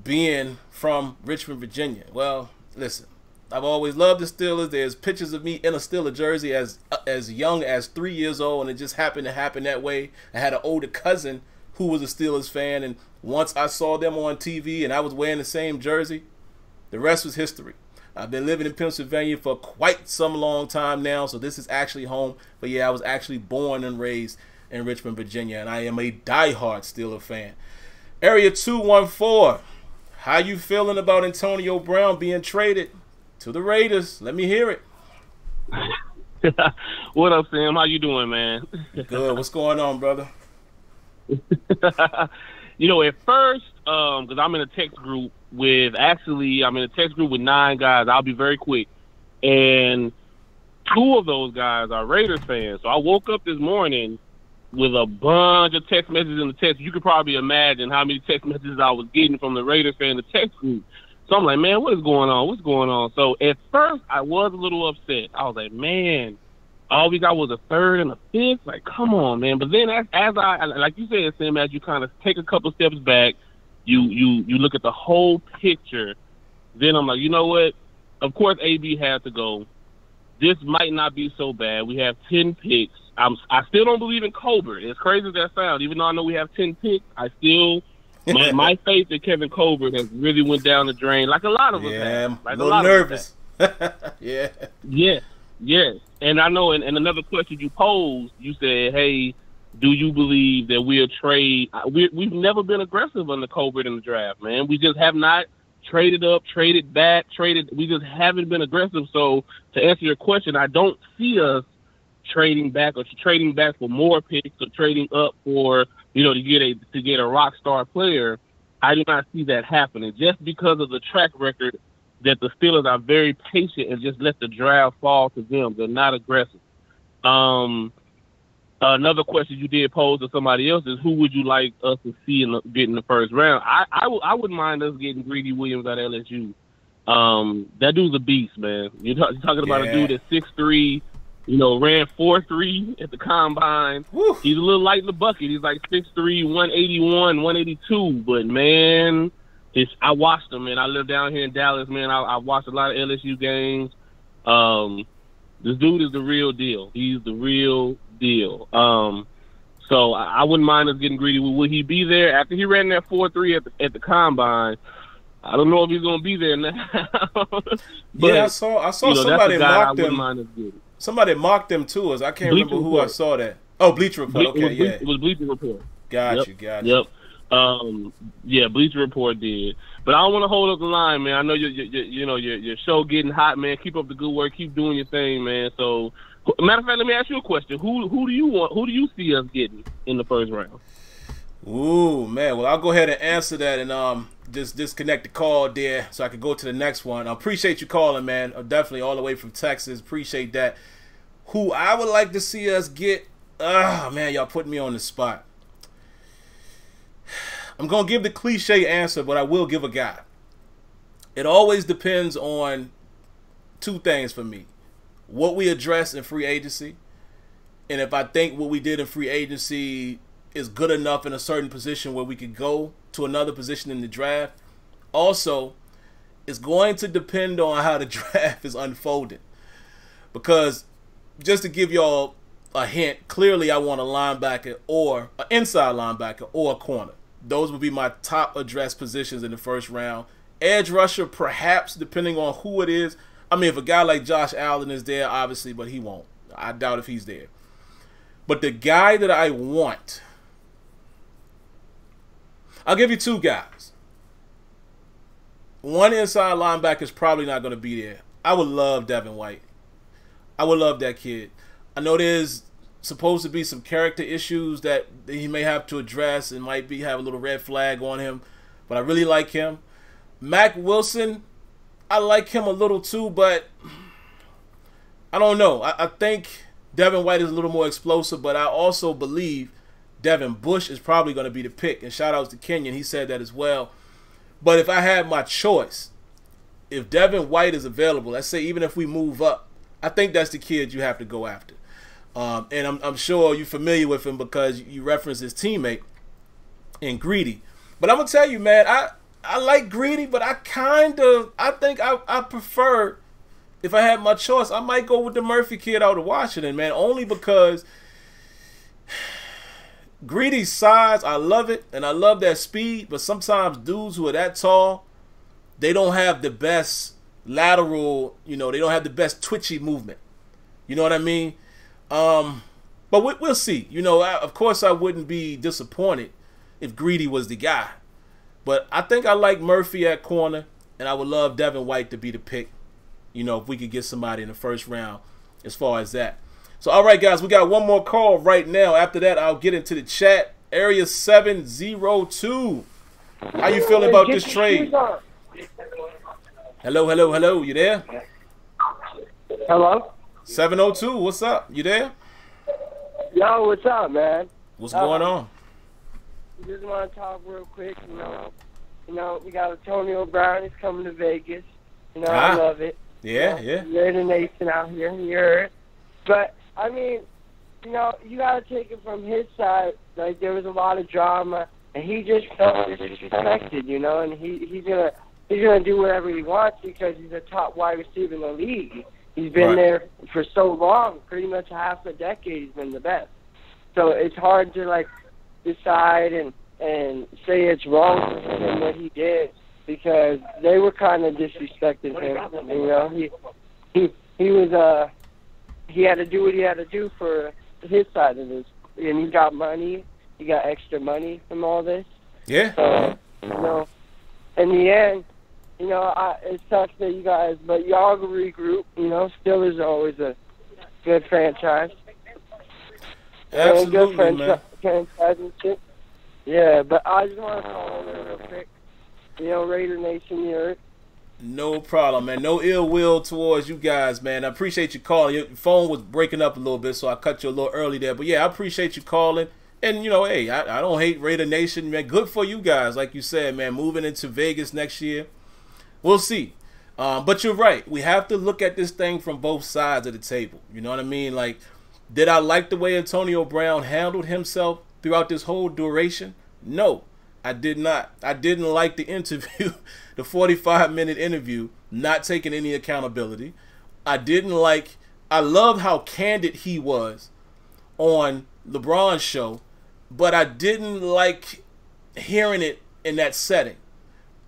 being from Richmond, Virginia? Well, listen, I've always loved the Steelers. There's pictures of me in a Steelers jersey as young as 3 years old, and it just happened to happen that way. I had an older cousin who was a Steelers fan, and once I saw them on TV and I was wearing the same jersey, the rest was history. I've been living in Pennsylvania for quite some long time now, so this is actually home. But yeah, I was actually born and raised in Richmond, Virginia, and I am a diehard Steelers fan. Area 214, how you feeling about Antonio Brown being traded to the Raiders? Let me hear it. What up, Sam? How you doing, man? Good. What's going on, brother? You know, at first, because I'm in a text group with 9 guys. I'll be very quick. And 2 of those guys are Raiders fans. So I woke up this morning with a bunch of text messages in the text. You could probably imagine how many text messages I was getting from the Raiders fan, the text group. So I'm like, man, what is going on? What's going on? So at first, I was a little upset. I was like, man, all we got was a third and a fifth. Like, come on, man. But then as I like you said, Sam, as you kind of take a couple steps back, you look at the whole picture. Then I'm like, you know what? Of course, AB had to go. This might not be so bad. We have 10 picks. I still don't believe in Colbert. As crazy as that sounds, even though I know we have 10 picks, I still my faith in Kevin Colbert has really went down the drain, like a lot of us have. Like a little nervous. Yeah. Yes. And I know in another question you posed, you said, hey, do you believe that we'll trade? We've never been aggressive under Colbert in the draft, man. We just have not traded up, traded back, we just haven't been aggressive. So to answer your question, I don't see us trading back for more picks or trading up for, to get a rock star player. I do not see that happening just because of the track record that the Steelers are very patient and just let the draft fall to them. They're not aggressive. Another question you did pose to somebody else is, who would you like us to see get in the first round? I wouldn't mind us getting Greedy Williams out of LSU. That dude's a beast, man. You're talking about a dude that's 6'3", ran 4.3 at the combine. Woo. He's a little light in the bucket. He's like 6'3", 181, 182. But, man, I watched him, man. I live down here in Dallas, man. I watched a lot of LSU games. This dude is the real deal. He's the real deal. So I wouldn't mind us getting Greedy. Will he be there after he ran that 4.3 at the combine? I don't know if he's going to be there now. But, yeah, I saw somebody mocked him. Somebody mocked him too. I can't remember who I saw that. Oh, Bleacher Report. Okay, It was Bleacher Report. Got you. Yep. Bleacher Report did. But I don't want to hold up the line, man. I know your show getting hot, man. Keep up the good work. Keep doing your thing, man. So, matter of fact, let me ask you a question. Who do you want? Who do you see us getting in the first round? Ooh, man. Well, I'll go ahead and answer that and just disconnect the call there so I can go to the next one. I appreciate you calling, man. Definitely all the way from Texas. Appreciate that. Who I would like to see us get? Man, y'all putting me on the spot. I'm going to give the cliche answer, but I will give a guy. It always depends on two things for me. What we address in free agency, and if I think what we did in free agency is good enough in a certain position where we could go to another position in the draft. Also, it's going to depend on how the draft is unfolding. Because, just to give y'all a hint, clearly I want a linebacker or an inside linebacker or a corner. Those would be my top address positions in the first round. Edge rusher, perhaps, depending on who it is. I mean, if a guy like Josh Allen is there, obviously, but he won't. I doubt if he's there. But the guy that I want, I'll give you two guys. One inside linebacker is probably not going to be there. I would love Devin White. I would love that kid. I know there's supposed to be some character issues that he may have to address and might have a little red flag on him, but I really like him. Mac Wilson, I like him a little too, but I don't know. I think Devin White is a little more explosive, but I also believe Devin Bush is probably going to be the pick. And shout outs to Kenyon. He said that as well. But if I had my choice, if Devin White is available, let's say even if we move up, I think that's the kid you have to go after. And I'm sure you're familiar with him because you referenced his teammate in Greedy. But I'm going to tell you, man, I like Greedy, but I think I prefer, if I had my choice, I might go with the Murphy kid out of Washington, man, only because Greedy's size, I love it, and I love that speed, but sometimes dudes who are that tall, they don't have the best lateral, they don't have the best twitchy movement. You know what I mean? But we'll see. Of course I wouldn't be disappointed if Greedy was the guy. But I think I like Murphy at corner, and I would love Devin White to be the pick, if we could get somebody in the first round as far as that. So, all right, guys, we got one more call right now. After that, I'll get into the chat. Area 702. How you feeling about this trade? Hello. You there? Hello? 702, what's up? You there? Yo, what's up, man? What's going on? Just want to talk real quick. We got Antonio Brown. He's coming to Vegas. I love it. Yeah. Raider Nation out here. You heard. But I mean, you got to take it from his side. Like, there was a lot of drama, and he just felt disrespected. And he's gonna do whatever he wants because he's a top wide receiver in the league. He's been there for so long, pretty much half a decade. He's been the best. So it's hard to decide and say it's wrong for him and what he did because they were kind of disrespecting him. He had to do what he had to do for his side of this, and he got money. He got extra money from all this. Yeah. So in the end, it sucks that you guys, but y'all regroup. Steelers are always a good franchise. Absolutely, good franchise and shit. Yeah, but I just want to call over real quick. Raider Nation, you heard? No problem, man. No ill will towards you guys, man. I appreciate you calling. Your phone was breaking up a little bit, so I cut you a little early there. But yeah, I appreciate you calling. And hey, I don't hate Raider Nation, man. Good for you guys, like you said, man. Moving into Vegas next year, we'll see. But you're right. We have to look at this thing from both sides of the table. You know what I mean? Like, did I like the way Antonio Brown handled himself throughout this whole duration? No, I did not. I didn't like the interview, the 45-minute interview, not taking any accountability. I love how candid he was on LeBron's show, but I didn't like hearing it in that setting.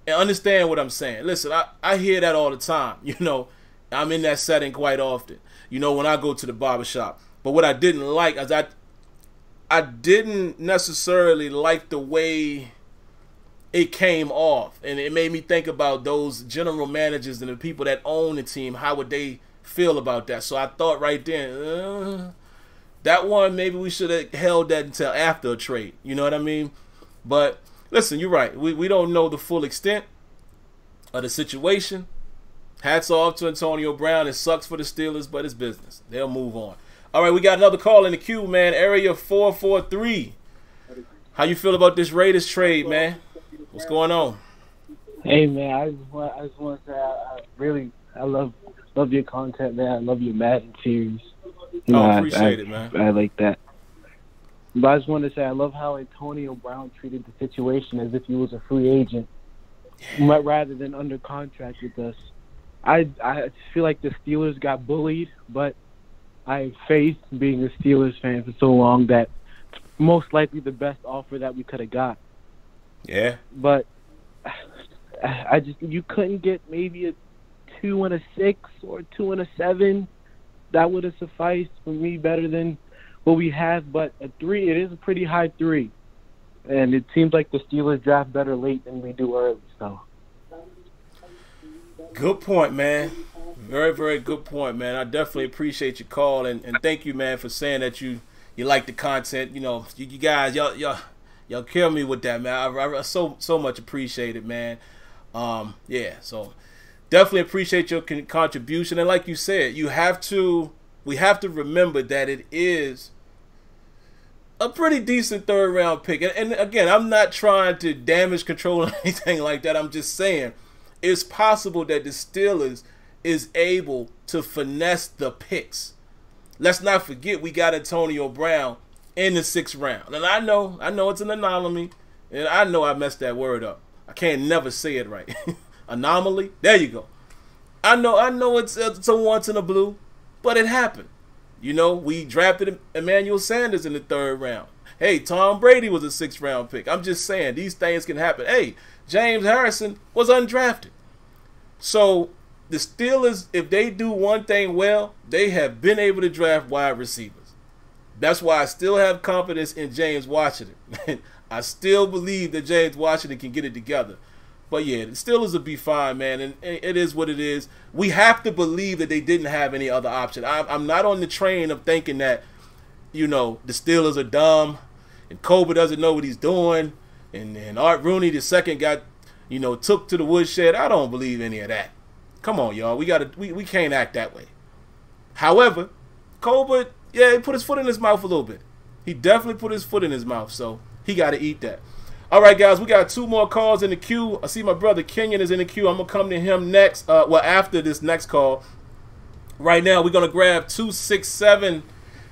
And understand what I'm saying. Listen, I hear that all the time. I'm in that setting quite often, when I go to the barbershop. But what I didn't like is I didn't necessarily like the way it came off. And it made me think about those general managers and the people that own the team. How would they feel about that? So I thought right then, that one, maybe we should have held that until after a trade. You know what I mean? But listen, you're right. We don't know the full extent of the situation. Hats off to Antonio Brown. It sucks for the Steelers, but it's business. They'll move on. All right, we got another call in the queue, man. Area 443. How you feel about this Raiders trade, man? What's going on? Hey, man, I just want to say I love your content, man. I love your Madden series. I appreciate it, man. I like that. But I just wanted to say I love how Antonio Brown treated the situation as if he was a free agent rather than under contract with us. I feel like the Steelers got bullied, but I have faith, being a Steelers fan for so long, that it's most likely the best offer that we could have got. Yeah. But you couldn't get maybe a 2 and a 6 or 2 and a 7. That would have sufficed for me better than what we have. But a 3, it is a pretty high 3. And it seems like the Steelers draft better late than we do early. So. Good point, man. Very, very good point, man. I definitely appreciate your call, and thank you, man, for saying that you like the content. You guys, y'all kill me with that, man. I so much appreciate it, man. Yeah, so definitely appreciate your contribution. And like you said, we have to remember that it is a pretty decent third-round pick. And again, I'm not trying to damage control or anything like that. I'm just saying it's possible that the Steelers is able to finesse the picks. Let's not forget we got Antonio Brown in the 6th round. And I know it's an anomaly, and I know I messed that word up. I can't never say it right. Anomaly? There you go. I know it's a once in a blue, but it happened. We drafted Emmanuel Sanders in the 3rd round. Hey, Tom Brady was a 6th round pick. I'm just saying, these things can happen. Hey, James Harrison was undrafted. So the Steelers, if they do one thing well, they have been able to draft wide receivers. That's why I still have confidence in James Washington. I still believe that James Washington can get it together. But yeah, the Steelers will be fine, man, and it is what it is. We have to believe that they didn't have any other option. I'm not on the train of thinking that, the Steelers are dumb and Colbert doesn't know what he's doing and Art Rooney the second got, took to the woodshed. I don't believe any of that. Come on, y'all. We can't act that way. However, Colbert, he put his foot in his mouth a little bit. He definitely put his foot in his mouth, so he got to eat that. All right, guys, we got 2 more calls in the queue. I see my brother Kenyon is in the queue. I'm going to come to him next, after this next call. Right now, we're going to grab 267.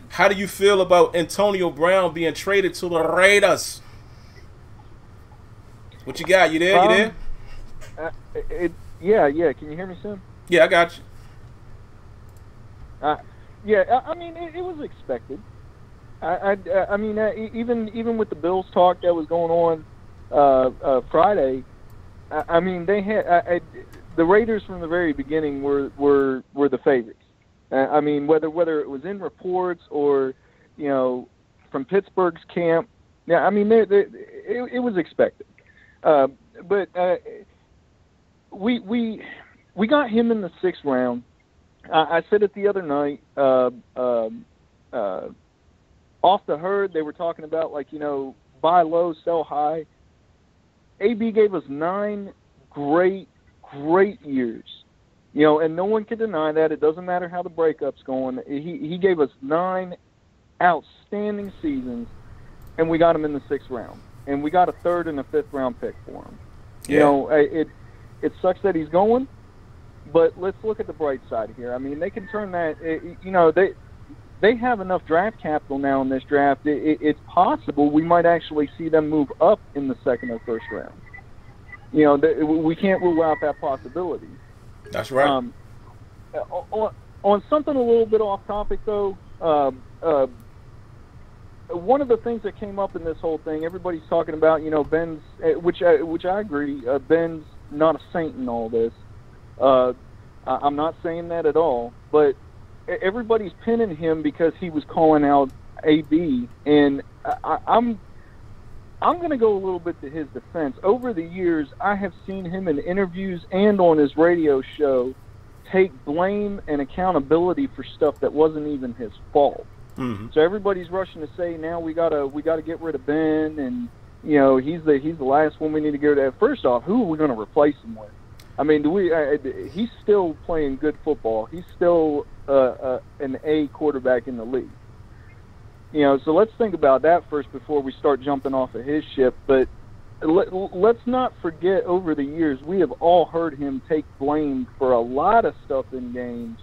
How do you feel about Antonio Brown being traded to the Raiders? What you got? You there? You there? Yeah. Can you hear me, Sim? Yeah, I got you. I mean, it was expected. I mean, even with the Bills talk that was going on Friday, I mean, they had the Raiders from the very beginning were the favorites. I mean, whether it was in reports or from Pittsburgh's camp, yeah, I mean, it was expected. But we got him in the 6th round. I said it the other night. Off the herd, they were talking about buy low, sell high. AB gave us 9 great years, and no one can deny that. It doesn't matter how the breakup's going. He gave us 9 outstanding seasons, and we got him in the 6th round, and we got a 3rd and a 5th round pick for him. Yeah. It sucks that he's going, but let's look at the bright side here. I mean, they can turn that. They have enough draft capital now in this draft. It's possible we might actually see them move up in the 2nd or 1st round. We can't rule out that possibility. That's right. On something a little bit off topic, though, one of the things that came up in this whole thing, everybody's talking about, Ben's, which I agree, Ben's not a saint in all this. I'm not saying that at all, but everybody's pinning him because he was calling out AB, and I'm going to go a little bit to his defense. Over the years, I have seen him in interviews and on his radio show take blame and accountability for stuff that wasn't even his fault. Mm-hmm. So everybody's rushing to say now we gotta get rid of Ben, and he's the last one we need to get rid of. First off, who are we going to replace him with? I mean, he's still playing good football. He's still an A quarterback in the league. So let's think about that first before we start jumping off of his ship. But let's not forget, over the years, we have all heard him take blame for a lot of stuff in games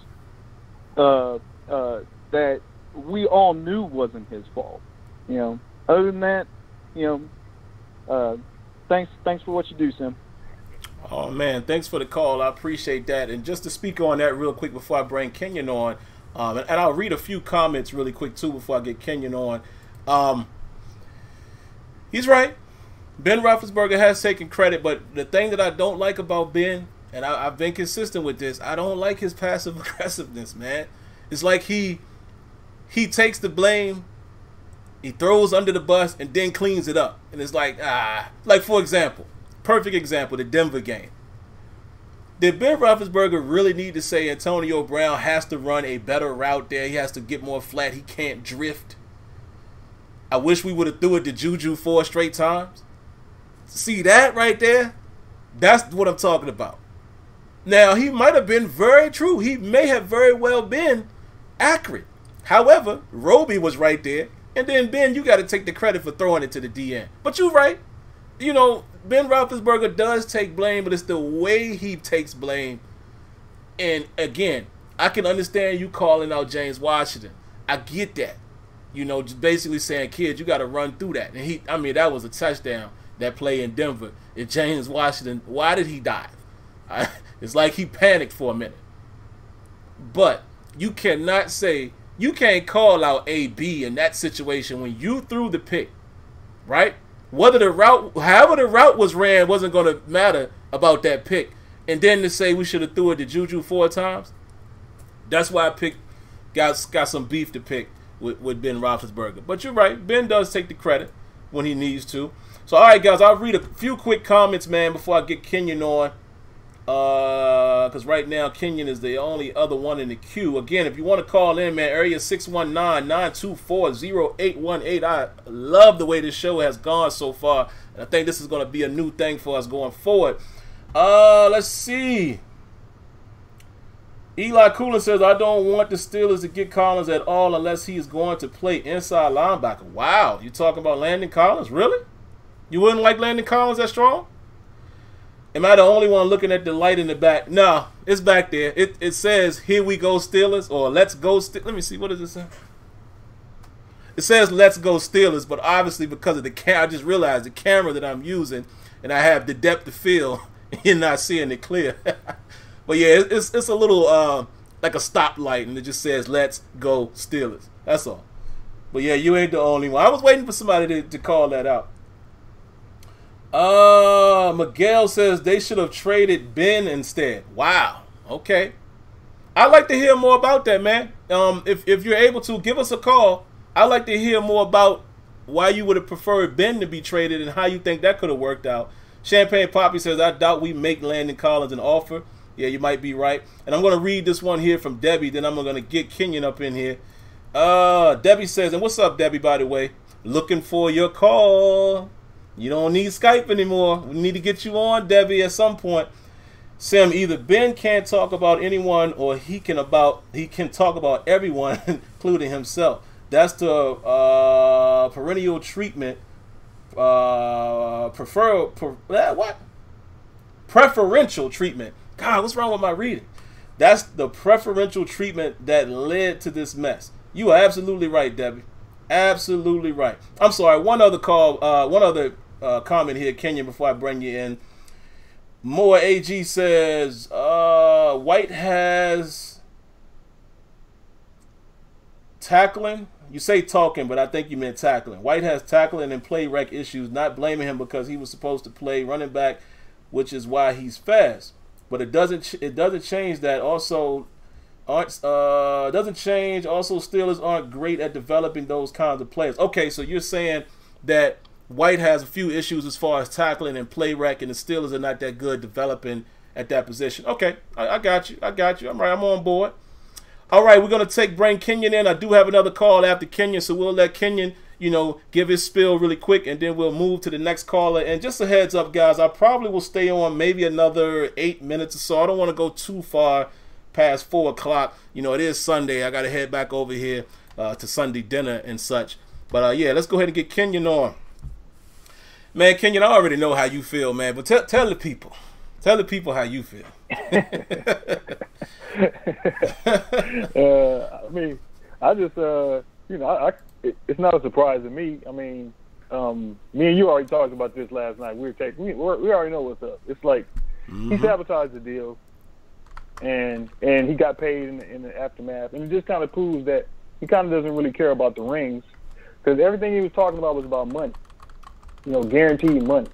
that we all knew wasn't his fault. Other than that, thanks for what you do, Sim. Oh, man, thanks for the call. I appreciate that. And just to speak on that real quick before I bring Kenyon on, and I'll read a few comments really quick, too, before I get Kenyon on. He's right. Ben Roethlisberger has taken credit, but the thing that I don't like about Ben, and I've been consistent with this, I don't like his passive aggressiveness, man. It's like he takes the blame, he throws under the bus, and then cleans it up. And it's like, like, for example, perfect example, the Denver game. Did Ben Roethlisberger really need to say Antonio Brown has to run a better route there? He has to get more flat. He can't drift. I wish we would have threw it to Juju 4 straight times. See that right there? That's what I'm talking about. Now, he might have been very true. He may have very well been accurate. However, Roby was right there. And then, Ben, you got to take the credit for throwing it to the DN. But you're right. Ben Roethlisberger does take blame, but it's the way he takes blame. And, again, I can understand you calling out James Washington. I get that. Just basically saying, kids, you got to run through that. And that was a touchdown, that play in Denver. And James Washington, why did he dive? It's like he panicked for a minute. But you cannot say, you can't call out AB in that situation when you threw the pick, right? However the route was ran wasn't going to matter about that pick. And then to say we should have threw it to Juju 4 times, that's why I got some beef to pick with Ben Roethlisberger. But you're right, Ben does take the credit when he needs to. So, all right, guys, I'll read a few quick comments, man, before I get Kenyon on. Because right now, Kenyon is the only other one in the queue. Again, if you want to call in, man, area 619-924-0818. I love the way this show has gone so far. And I think this is going to be a new thing for us going forward. Let's see. Eli Coolin says, I don't want the Steelers to get Collins at all unless he's going to play inside linebacker. Wow, you talking about Landon Collins? Really? You wouldn't like Landon Collins that strong? Am I the only one looking at the light in the back? No, it's back there. It says, here we go Steelers, or let's go Steelers. Let me see, what does it say? It says let's go Steelers, but obviously because of the camera, I just realized the camera that I'm using, and I have the depth of field, you're not seeing it clear. But yeah, it's a little like a stoplight, and it just says let's go Steelers. That's all. But yeah, you ain't the only one. I was waiting for somebody to call that out. Miguel says they should have traded Ben instead. Wow. Okay. I'd like to hear more about that, man. If you're able to, give us a call. I'd like to hear more about why you would have preferred Ben to be traded and how you think that could have worked out. Champagne Poppy says, I doubt we make Landon Collins an offer. Yeah, you might be right. And I'm going to read this one here from Debbie. Then I'm going to get Kenyon up in here. Debbie says, and what's up, Debbie, by the way? Looking for your call. You don't need Skype anymore. We need to get you on, Debbie, at some point. Sam, either Ben can't talk about anyone or he can talk about everyone, including himself. That's the perennial treatment. Preferential treatment. God, what's wrong with my reading? That's the preferential treatment that led to this mess. You are absolutely right, Debbie. Absolutely right. I'm sorry. One other comment here, Kenyon, before I bring you in. Moore AG says White has tackling. You say talking, but I think you meant tackling. White has tackling and play rec issues. Not blaming him because he was supposed to play running back, which is why he's fast. But it doesn't change that. Also, doesn't change. Also, Steelers aren't great at developing those kinds of players. Okay, so you're saying that White has a few issues as far as tackling and play rec, and the Steelers are not that good developing at that position. Okay, I got you. I'm on board. All right, we're going to bring Kenyon in. I do have another call after Kenyon, so we'll let Kenyon, give his spiel really quick, and then we'll move to the next caller. And just a heads up, guys, I probably will stay on maybe another 8 minutes or so. I don't want to go too far past 4 o'clock. It is Sunday. I got to head back over here to Sunday dinner and such. But, yeah, let's go ahead and get Kenyon on. Man, Kenyon, I already know how you feel, man, but tell the people. Tell the people how you feel. I mean, I just, it's not a surprise to me. I mean, me and you already talked about this last night. We already know what's up. It's like he sabotaged the deal, and he got paid in the aftermath, and it just kind of proves that he kind of doesn't really care about the rings, because everything he was talking about was about money, guaranteed money.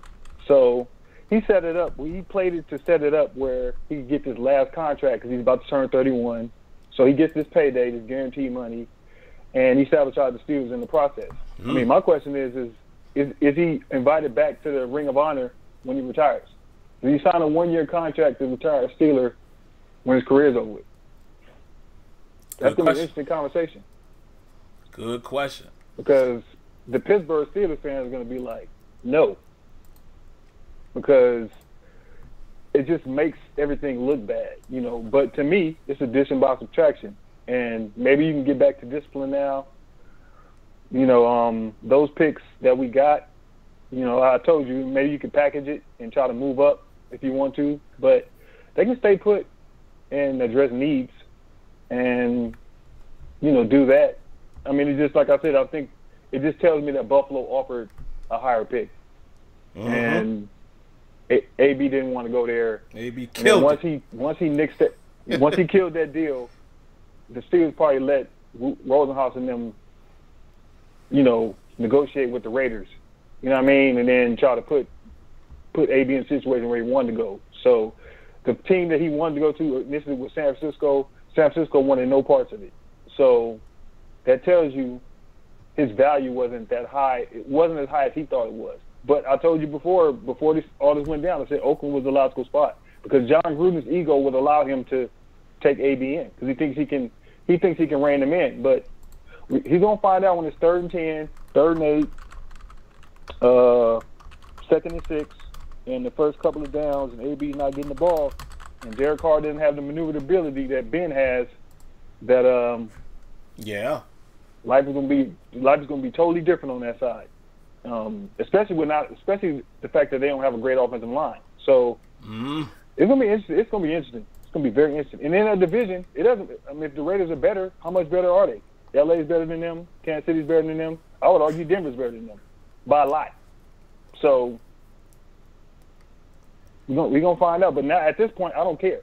So he set it up. He played it to set it up where he could get this last contract because he's about to turn 31. So he gets this payday, this guaranteed money, and he sabotaged the Steelers in the process. I mean, my question is he invited back to the Ring of Honor when he retires? Does he sign a 1-year contract to retire a Steeler when his career's over with? That's going to be an interesting conversation. Good question. Because the Pittsburgh Steelers fans are going to be like, no. Because it just makes everything look bad, But to me, it's addition by subtraction. And maybe you can get back to discipline now. Those picks that we got, I told you, maybe you could package it and try to move up if you want to. But they can stay put and address needs and, do that. I mean, it's just like I said, I think it just tells me that Buffalo offered a higher pick. And AB didn't want to go there. AB killed once he killed that deal, the Steelers probably let Rosenhaus and them, negotiate with the Raiders. You know what I mean? And then try to put AB in a situation where he wanted to go. So the team that he wanted to go to initially was San Francisco. San Francisco wanted no parts of it. So that tells you his value wasn't that high. It wasn't as high as he thought it was. But I told you before all this went down, I said Oakland was the logical spot because John Gruden's ego would allow him to take AB in because he thinks he can rein him in. But he's gonna find out when it's 3rd and 10, 3rd and 8, 2nd and 6, and the first couple of downs, and AB's not getting the ball. and Derek Carr didn't have the maneuverability that Ben has. That life is gonna be totally different on that side. Especially the fact that they don't have a great offensive line. So it's gonna be interesting. It's gonna be interesting. It's gonna be very interesting. And in a division, it doesn't. I mean, if the Raiders are better, how much better are they? LA is better than them. Kansas City's better than them. I would argue Denver's better than them by a lot. So we're gonna find out. But now at this point, I don't care.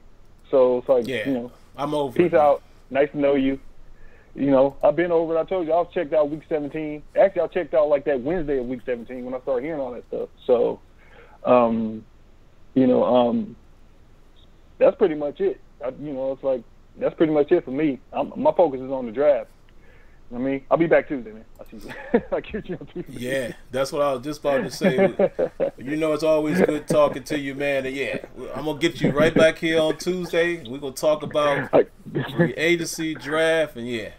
So it's like, you know, I'm over. Peace out. Nice to know you. You know, I've been over it. I told you, I was checked out week 17. Actually, I checked out like that Wednesday of week 17 when I started hearing all that stuff. So, that's pretty much it. It's like, that's pretty much it for me. My focus is on the draft. I mean, I'll be back Tuesday, man. I'll see you. I'll catch you on Tuesday. Yeah, that's what I was just about to say. You know, it's always good talking to you, man. And yeah, I'm going to get you right back here on Tuesday. We're going to talk about free agency, draft, and yeah.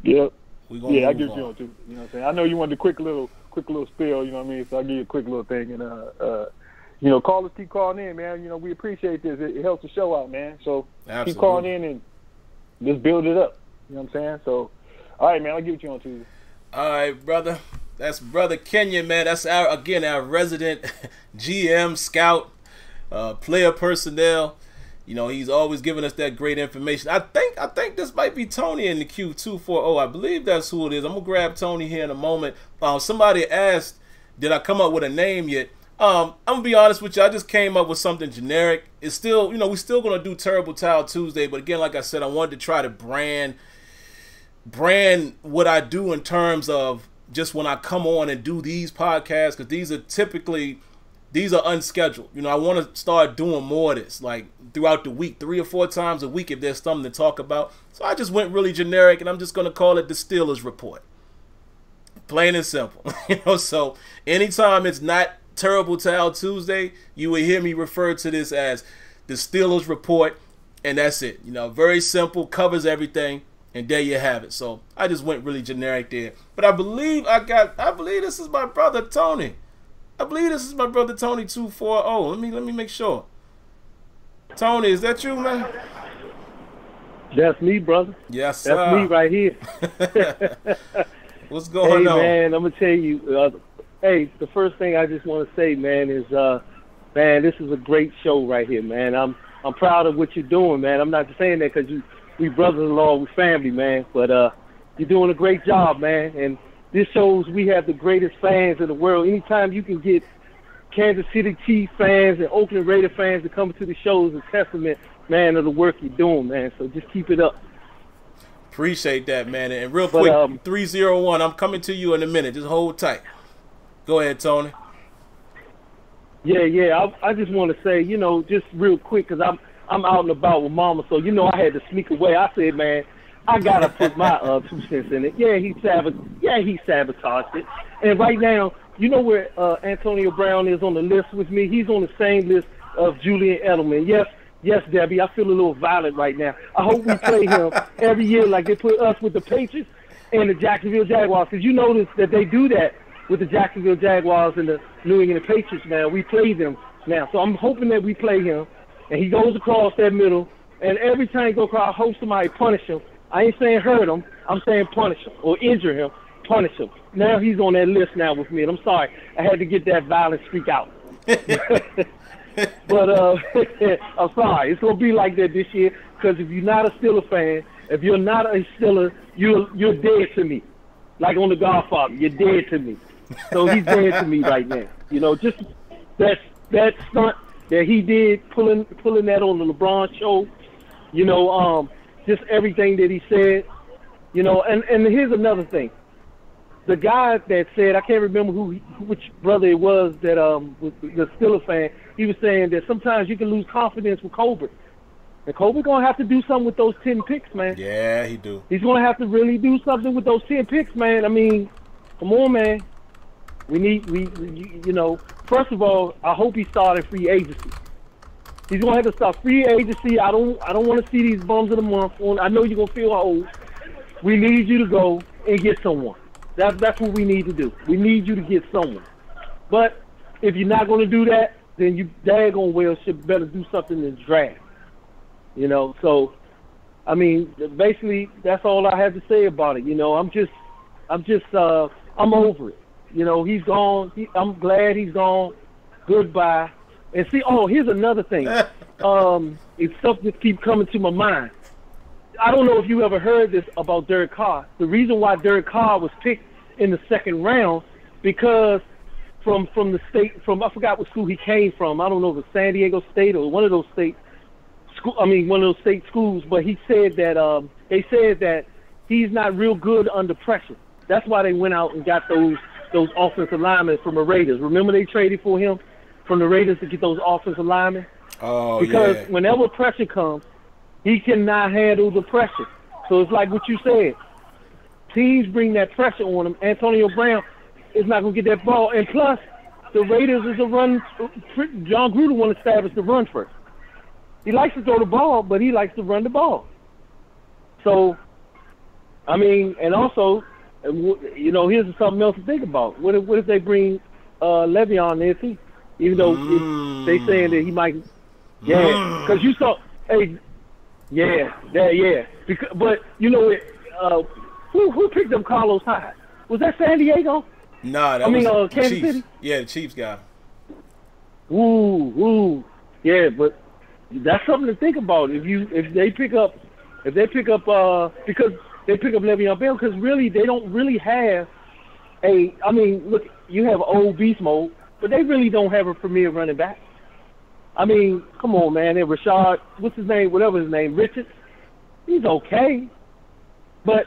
Yep. I'll get you on Tuesday. You know what I'm saying? I know you wanted a quick little spill, you know what I mean? So I'll give you a quick little thing. And, callers keep calling in, man. You know, we appreciate this. It helps the show out, man. So keep calling in and just build it up. You know what I'm saying? So, all right, man, I'll get you on Tuesday. All right, brother. That's Brother Kenyon, man. That's our resident GM, scout, player personnel. You know, he's always giving us that great information. I think this might be Tony in the Q240. I believe that's who it is. I'm going to grab Tony here in a moment. Somebody asked, did I come up with a name yet? I'm going to be honest with you. I just came up with something generic. It's still, we're still going to do Terrible Towel Tuesday. But again, like I said, I wanted to try to brand what I do in terms of just when I come on and do these podcasts, because these are unscheduled. I want to start doing more of this, like throughout the week, 3 or 4 times a week if there's something to talk about. So I just went really generic, and I'm just going to call it the Steelers Report. Plain and simple. So anytime it's not Terrible Towel Tuesday, you will hear me refer to this as the Steelers Report, and that's it. Very simple, covers everything. And there you have it. So I just went really generic there. But I believe this is my brother Tony. I believe this is my brother Tony 240. Let me make sure. Tony, is that you, man? That's me, brother. Yes, sir. That's me right here. What's going on? Hey, man, I'm gonna tell you. The first thing I just want to say, man, is man, this is a great show right here, man. I'm proud of what you're doing, man. I'm not just saying that because we brothers-in-law, we family, man. But you're doing a great job, man. And this shows we have the greatest fans in the world. Anytime you can get Kansas City Chiefs fans and Oakland Raider fans to come to the shows is a testament, man, of the work you're doing, man. So just keep it up. Appreciate that, man. And real quick, 301, I'm coming to you in a minute. Just hold tight. Go ahead, Tony. Yeah. I just want to say, just real quick, because I'm out and about with Mama, so I had to sneak away. I said, man, I gotta put my 2 cents in it. Yeah, he sabotaged it. And right now, you know where Antonio Brown is on the list with me? He's on the same list of Julian Edelman. Yes, Debbie, I feel a little violent right now. I hope we play him every year like they put us with the Patriots and the Jacksonville Jaguars, because you notice that they do that with the Jacksonville Jaguars and the New England Patriots now. We play them now. So I'm hoping that we play him. And he goes across that middle, and every time he goes across, I hope somebody punish him. I ain't saying hurt him. I'm saying punish him or injure him, punish him. Now he's on that list now with me, and I'm sorry. I had to get that violent streak out. But I'm sorry. It's going to be like that this year, because if you're not a Steelers fan, if you're not a Steeler, you're dead to me. Like on The Godfather, you're dead to me. So he's dead to me right now. Just that stunt that he did, pulling that on the LeBron show, just everything that he said, and here's another thing. The guy that said, I can't remember which brother it was that was the Steelers fan, he was saying that sometimes you can lose confidence with Colbert. And Colbert going to have to do something with those 10 picks, man. Yeah, he do. He's going to have to really do something with those 10 picks, man. I mean, come on, man. We first of all, I hope he started free agency. He's gonna have to start free agency. I don't want to see these bums of the month. I know you're gonna feel old. We need you to go and get someone. That's what we need to do. We need you to get someone. But if you're not gonna do that, then you daggone well should better do something in the draft. You know, so I mean, basically that's all I have to say about it. You know, I'm over it. You know, he's gone. I'm glad he's gone. Goodbye. And see, here's another thing. It's stuff that keeps coming to my mind. I don't know if you ever heard this about Derek Carr. The reason why Derek Carr was picked in the second round, because from the state, I forgot what school he came from. I don't know if it's San Diego State or one of those state schools. But he said that they said that he's not real good under pressure. That's why they went out and got those offensive linemen from the Raiders. Remember they traded for him from the Raiders to get those offensive linemen? Oh, because yeah. whenever pressure comes, he cannot handle the pressure. So it's like what you said. Teams bring that pressure on him. Antonio Brown is not going to get that ball. And plus, the Raiders is a run. John Gruden want to establish the run first. He likes to throw the ball, but he likes to run the ball. So, I mean, and also, you know, here's something else to think about. What if they bring Le'Veon there too? Even though they saying that he might, because you saw, because, but you know, who picked up Carlos Hyde? Was that San Diego? Nah, that was Kansas Chiefs. City. Yeah, the Chiefs guy. Yeah, but that's something to think about. If they pick up because they pick up Le'Veon Bell, because really they don't really have look, you have old beast mode, but they really don't have a premier running back. I mean, come on, man. And Rashad, what's his name? Whatever his name, Richards. He's okay, but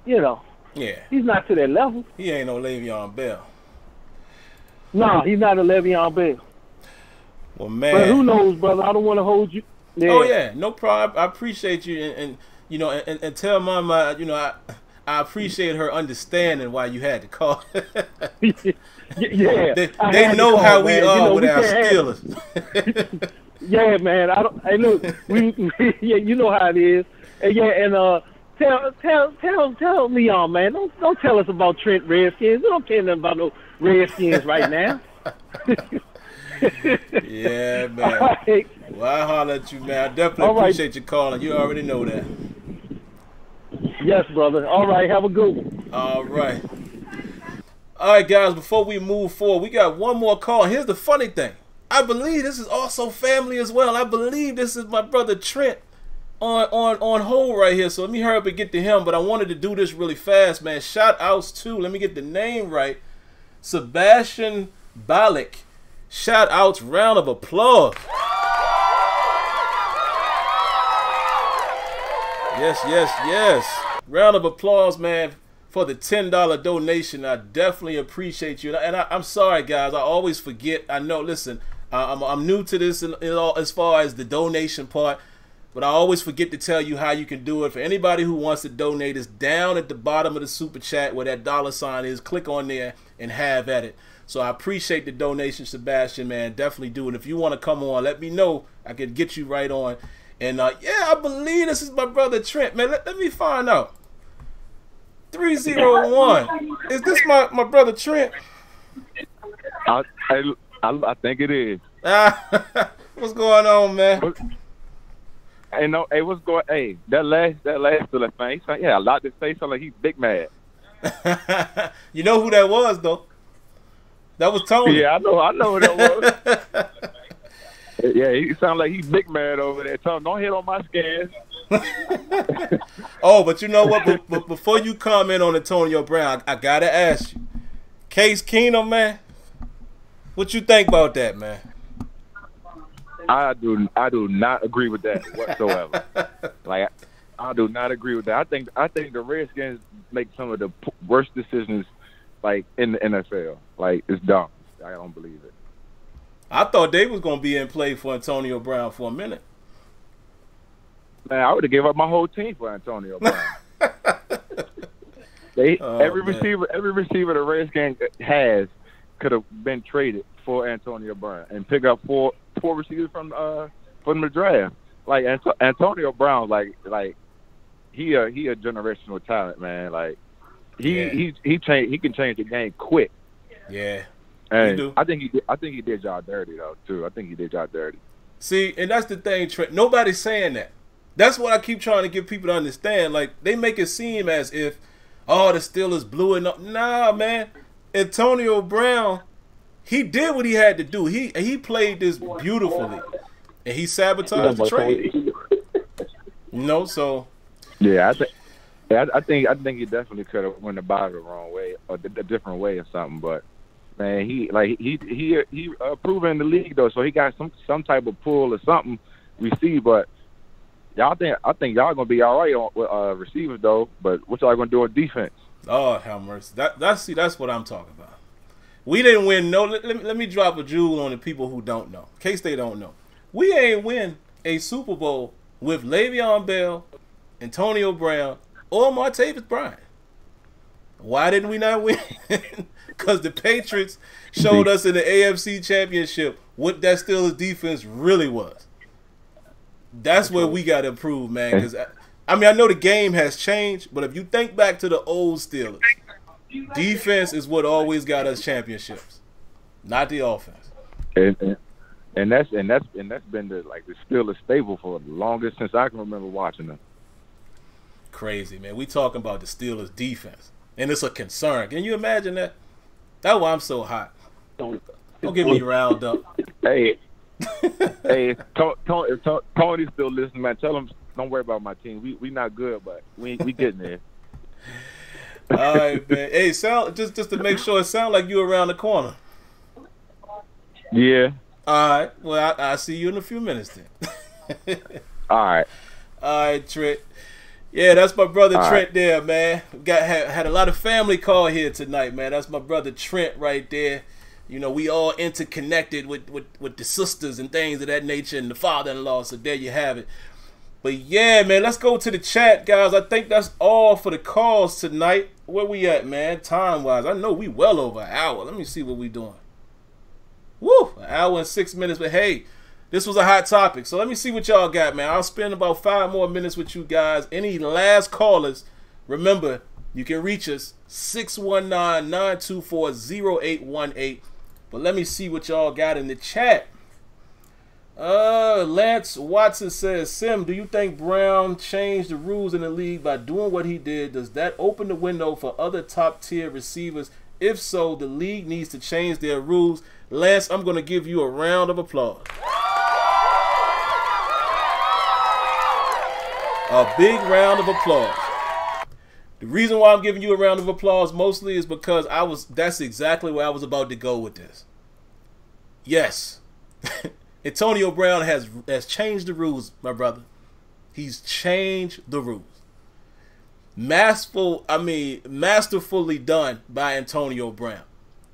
you know, he's not to that level. He ain't no Le'Veon Bell. No, he's not a Le'Veon Bell. Well, man. But who knows, brother? I don't want to hold you. Yeah. Oh yeah, no problem. I appreciate you, and you know, and tell Mama, you know, I appreciate her understanding why you had to call. Yeah, they know how we are with our Steelers. Yeah, man. Hey, look, yeah, you know how it is. And tell Leon, man. Don't tell us about Trent Redskins. We don't care nothing about no Redskins right now. Yeah, man. Right. Well, I holler at you, man. I definitely appreciate you calling. You already know that. Yes, brother. All right, have a good one. All right. All right, guys, before we move forward, we got one more call. Here's the funny thing. I believe this is also family as well. I believe this is my brother Trent on hold right here. So let me hurry up and get to him. But I wanted to do this really fast, man. Shout outs to, let me get the name right, Sebastian Balik. Shout outs, round of applause. Yes. Round of applause, man, for the $10 donation. I definitely appreciate you. And I'm sorry, guys. I always forget. I know, listen, I'm new to this as far as the donation part. But I always forget to tell you how you can do it. For anybody who wants to donate, it's down at the bottom of the super chat where that $sign is. Click on there and have at it. So I appreciate the donation, Sebastian, man. Definitely do it. If you want to come on, let me know. I can get you right on. And, yeah, I believe this is my brother Trent, man. Let me find out. 301. Is this my brother Trent? I think it is. What's going on, man? Hey, no, hey, what's going? Hey, that last Philip man, he had a lot to say. So like he's big mad. You know who that was, though? That was Tony. Yeah, I know who that was. Yeah, he sounds like he's big mad over there. Tell him, don't hit on my scans. Oh, but you know what? But before you comment on Antonio Brown, I gotta ask you, Case Keenum, man, what you think about that, man? I do not agree with that whatsoever. Like, I do not agree with that. I think the Redskins make some of the worst decisions, like, in the NFL. Like, it's dumb. I don't believe it. I thought they was gonna be in play for Antonio Brown for a minute. Man, I would have gave up my whole team for Antonio Brown. Every receiver the Redskins has could have been traded for Antonio Brown and pick up four receivers from the draft. Like Antonio Brown, like he a generational talent, man. Like he can change the game quick. Yeah. And do. I think he did y'all dirty though too. I think he did y'all dirty. See, and that's the thing, Trent. Nobody's saying that. That's what I keep trying to get people to understand. Like, they make it seem as if, oh, the Steelers blew it up. Nah, man. Antonio Brown, he did what he had to do. He played this beautifully, and he sabotaged the trade. So yeah, I think he definitely could have went about it the wrong way or a different way or something. But man, he proven in the league though, so he got some type of pull or something. We see, but I think y'all gonna be all right with receivers though. But what y'all gonna do on defense? Oh, have mercy. That's what I'm talking about. We didn't win. No, let me drop a jewel on the people who don't know, in case they don't know. We ain't win a Super Bowl with Le'Veon Bell, Antonio Brown, or Martavis Bryant. Why didn't we not win? Because the Patriots showed us in the AFC Championship what that Steelers defense really was. That's where we got to improve, man. Because I know the game has changed, but if you think back to the old Steelers, defense is what always got us championships, not the offense. And that's been the Steelers staple for the longest since I can remember watching them. Crazy, man. We talking about the Steelers defense, and it's a concern. Can you imagine that? That's why I'm so hot. Don't get me riled up. Hey, if Tony's still listening, man, tell him don't worry about my team. We not good, but we getting there. All right, man. Hey, sound just to make sure it sound like you around the corner. Yeah. All right. Well, I'll see you in a few minutes then. All right. All right, Trent. Yeah, that's my brother All Trent right. there, man. Had a lot of family call here tonight, man. That's my brother Trent right there. You know, we all interconnected with the sisters and things of that nature and the father-in-law, so there you have it. But yeah, man, let's go to the chat, guys. I think that's all for the calls tonight. Where we at, man, time-wise? I know we well over an hour. Let me see what we doing. Woo, an hour and 6 minutes. But hey, this was a hot topic. So let me see what y'all got, man. I'll spend about 5 more minutes with you guys. Any last callers, remember, you can reach us 619-924-0818. But let me see what y'all got in the chat. Lance Watson says, Sim, do you think Brown changed the rules in the league by doing what he did? Does that open the window for other top-tier receivers? If so, the league needs to change their rules. Lance, I'm going to give you a round of applause. A big round of applause. The reason why I'm giving you a round of applause mostly is because that's exactly where I was about to go with this. Yes. Antonio Brown has changed the rules, my brother. He's changed the rules. Masterfully done by Antonio Brown.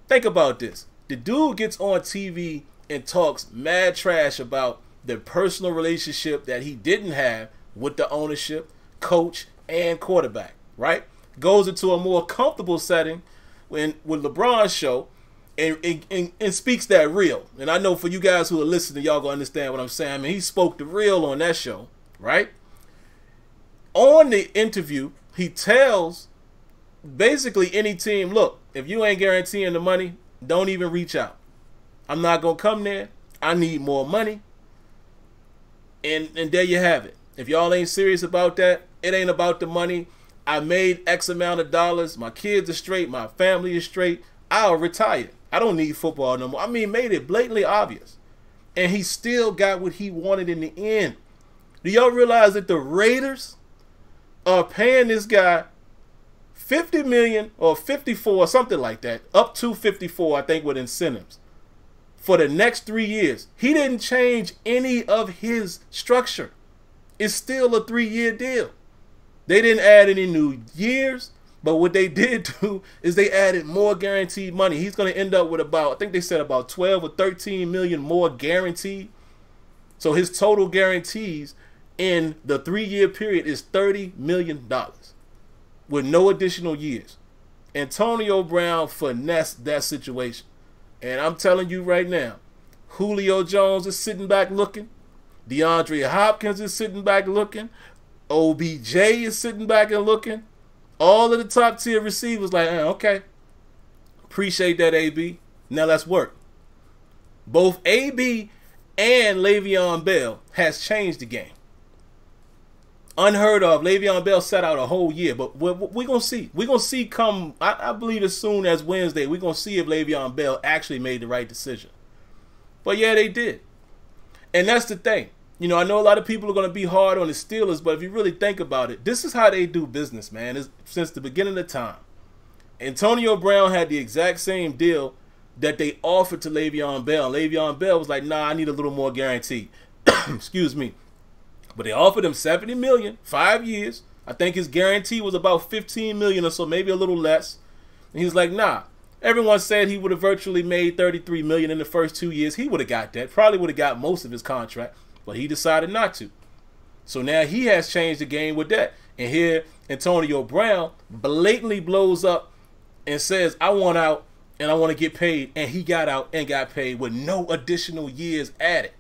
Think about this. The dude gets on TV and talks mad trash about the personal relationship that he didn't have with the ownership, coach, and quarterback, right? Goes into a more comfortable setting with LeBron's show and speaks that real. And I know for you guys who are listening, y'all gonna understand what I'm saying. He spoke the real on that show, right? On the interview, he tells basically any team, look, if you ain't guaranteeing the money, don't even reach out. I'm not gonna come there. I need more money. And there you have it. If y'all ain't serious about that, it ain't about the money. I made X amount of dollars. My kids are straight. My family is straight. I'll retire. I don't need football no more. Made it blatantly obvious. And he still got what he wanted in the end. Do y'all realize that the Raiders are paying this guy $50 million or $54 or something like that, up to $54, I think, with incentives for the next 3 years? He didn't change any of his structure. It's still a 3-year deal. They didn't add any new years, but what they did do is they added more guaranteed money. He's going to end up with about, I think they said about 12 or 13 million more guaranteed. So his total guarantees in the 3-year period is $30 million with no additional years. Antonio Brown finessed that situation. And I'm telling you right now, Julio Jones is sitting back looking. DeAndre Hopkins is sitting back looking. OBJ is sitting back and looking. All of the top tier receivers like, okay, appreciate that, AB. Now let's work. Both AB and Le'Veon Bell has changed the game. Unheard of. Le'Veon Bell sat out a whole year, but we're going to see. We're going to see come, I believe as soon as Wednesday, we're going to see if Le'Veon Bell actually made the right decision. But yeah, they did. And that's the thing. You know, I know a lot of people are going to be hard on the Steelers, but if you really think about it, this is how they do business, man. It's since the beginning of time. Antonio Brown had the exact same deal that they offered to Le'Veon Bell. Le'Veon Bell was like, nah, I need a little more guarantee. Excuse me. But they offered him $70 million, 5 years. I think his guarantee was about $15 million or so, maybe a little less. And he was like, nah. Everyone said he would have virtually made $33 million in the first 2 years. He would have got that. Probably would have got most of his contract, but he decided not to. So now he has changed the game with that. And here, Antonio Brown blatantly blows up and says, I want out and I want to get paid. And he got out and got paid with no additional years added.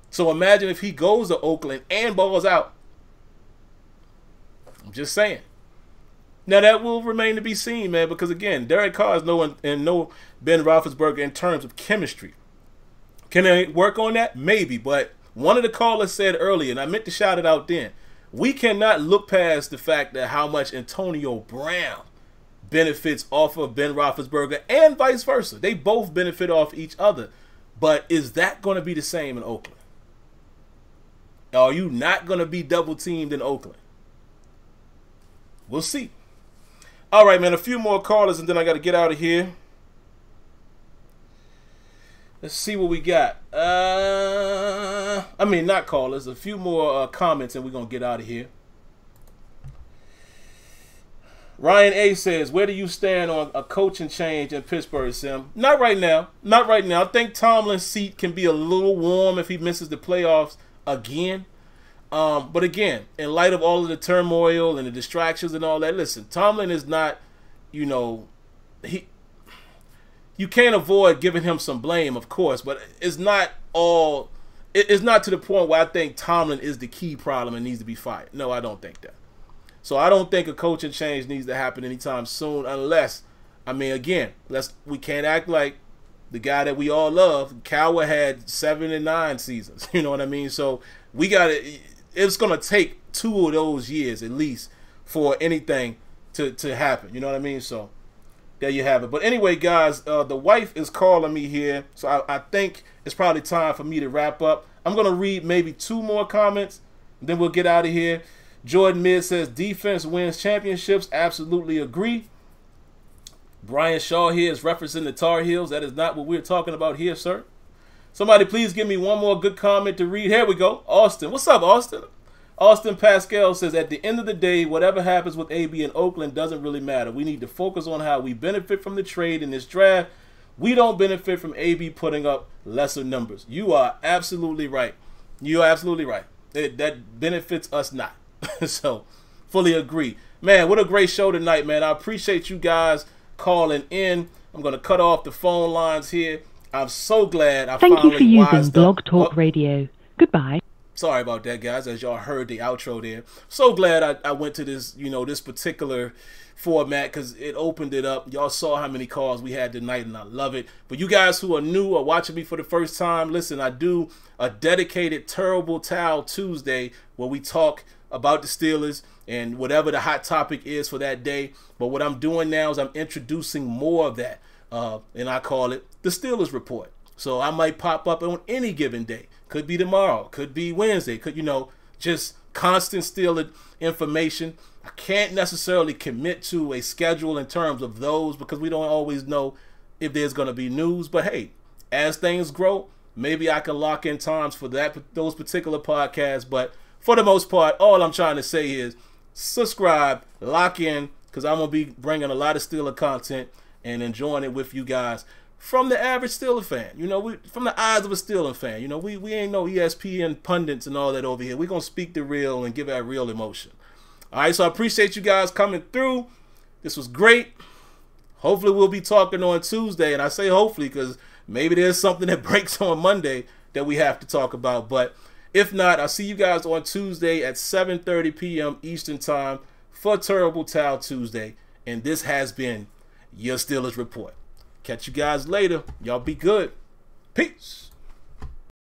So imagine if he goes to Oakland and balls out. I'm just saying. Now that will remain to be seen, man, because again, Derek Carr is no Ben Roethlisberger in terms of chemistry. Can they work on that? Maybe, but one of the callers said earlier, and I meant to shout it out then, we cannot look past the fact that how much Antonio Brown benefits off of Ben Roethlisberger and vice versa. They both benefit off each other. But is that going to be the same in Oakland? Are you not going to be double teamed in Oakland? We'll see. All right, man, a few more callers and then I got to get out of here. Let's see what we got. Not callers, a few more comments and we're going to get out of here. Ryan A says, where do you stand on a coaching change in Pittsburgh, Sim? Not right now. Not right now. I think Tomlin's seat can be a little warm if he misses the playoffs again. But again, in light of all of the turmoil and the distractions and all that, listen, Tomlin is not, you can't avoid giving him some blame, of course, but it's not to the point where I think Tomlin is the key problem and needs to be fired. No, I don't think that. So I don't think a coaching change needs to happen anytime soon unless, we can't act like the guy that we all love, Cowher, had 7 and 9 seasons. You know what I mean? So it's going to take 2 of those years at least for anything to happen. You know what I mean? So there you have it. But anyway, guys, the wife is calling me here. So I think it's probably time for me to wrap up. I'm going to read maybe 2 more comments, and then we'll get out of here. Jordan Mid says, defense wins championships. Absolutely agree. Brian Shaw here is referencing the Tar Heels. That is not what we're talking about here, sir. Somebody please give me one more good comment to read. Here we go. Austin. What's up, Austin? Austin Pascal says, at the end of the day, whatever happens with AB in Oakland doesn't really matter. We need to focus on how we benefit from the trade in this draft. We don't benefit from AB putting up lesser numbers. You are absolutely right. You are absolutely right. That benefits us not. So, fully agree. Man, what a great show tonight, man. I appreciate you guys calling in. I'm going to cut off the phone lines here. I'm so glad I finally wised up. Thank you for using Blog Talk Radio. Goodbye. Sorry about that, guys, as y'all heard the outro there. So glad I went to this, this particular format because it opened it up. Y'all saw how many calls we had tonight, and I love it. But you guys who are new or watching me for the first time, listen, I do a dedicated Terrible Towel Tuesday where we talk about the Steelers and whatever the hot topic is for that day. But what I'm doing now is I'm introducing more of that, and I call it the Steelers Report. So I might pop up on any given day. Could be tomorrow, could be Wednesday, just constant Steelers information. I can't necessarily commit to a schedule in terms of those because we don't always know if there's going to be news. But hey, as things grow, maybe I can lock in times for those particular podcasts. But for the most part, all I'm trying to say is subscribe, lock in, because I'm going to be bringing a lot of Steeler content and enjoying it with you guys from the average Steeler fan. From the eyes of a Steeler fan. We ain't no ESPN pundits and all that over here. We're going to speak the real and give that real emotion. All right, so I appreciate you guys coming through. This was great. Hopefully we'll be talking on Tuesday, and I say hopefully because maybe there's something that breaks on Monday that we have to talk about. But if not, I'll see you guys on Tuesday at 7:30 p.m. Eastern Time for Terrible Towel Tuesday. And this has been your Steelers Report. Catch you guys later. Y'all be good. Peace.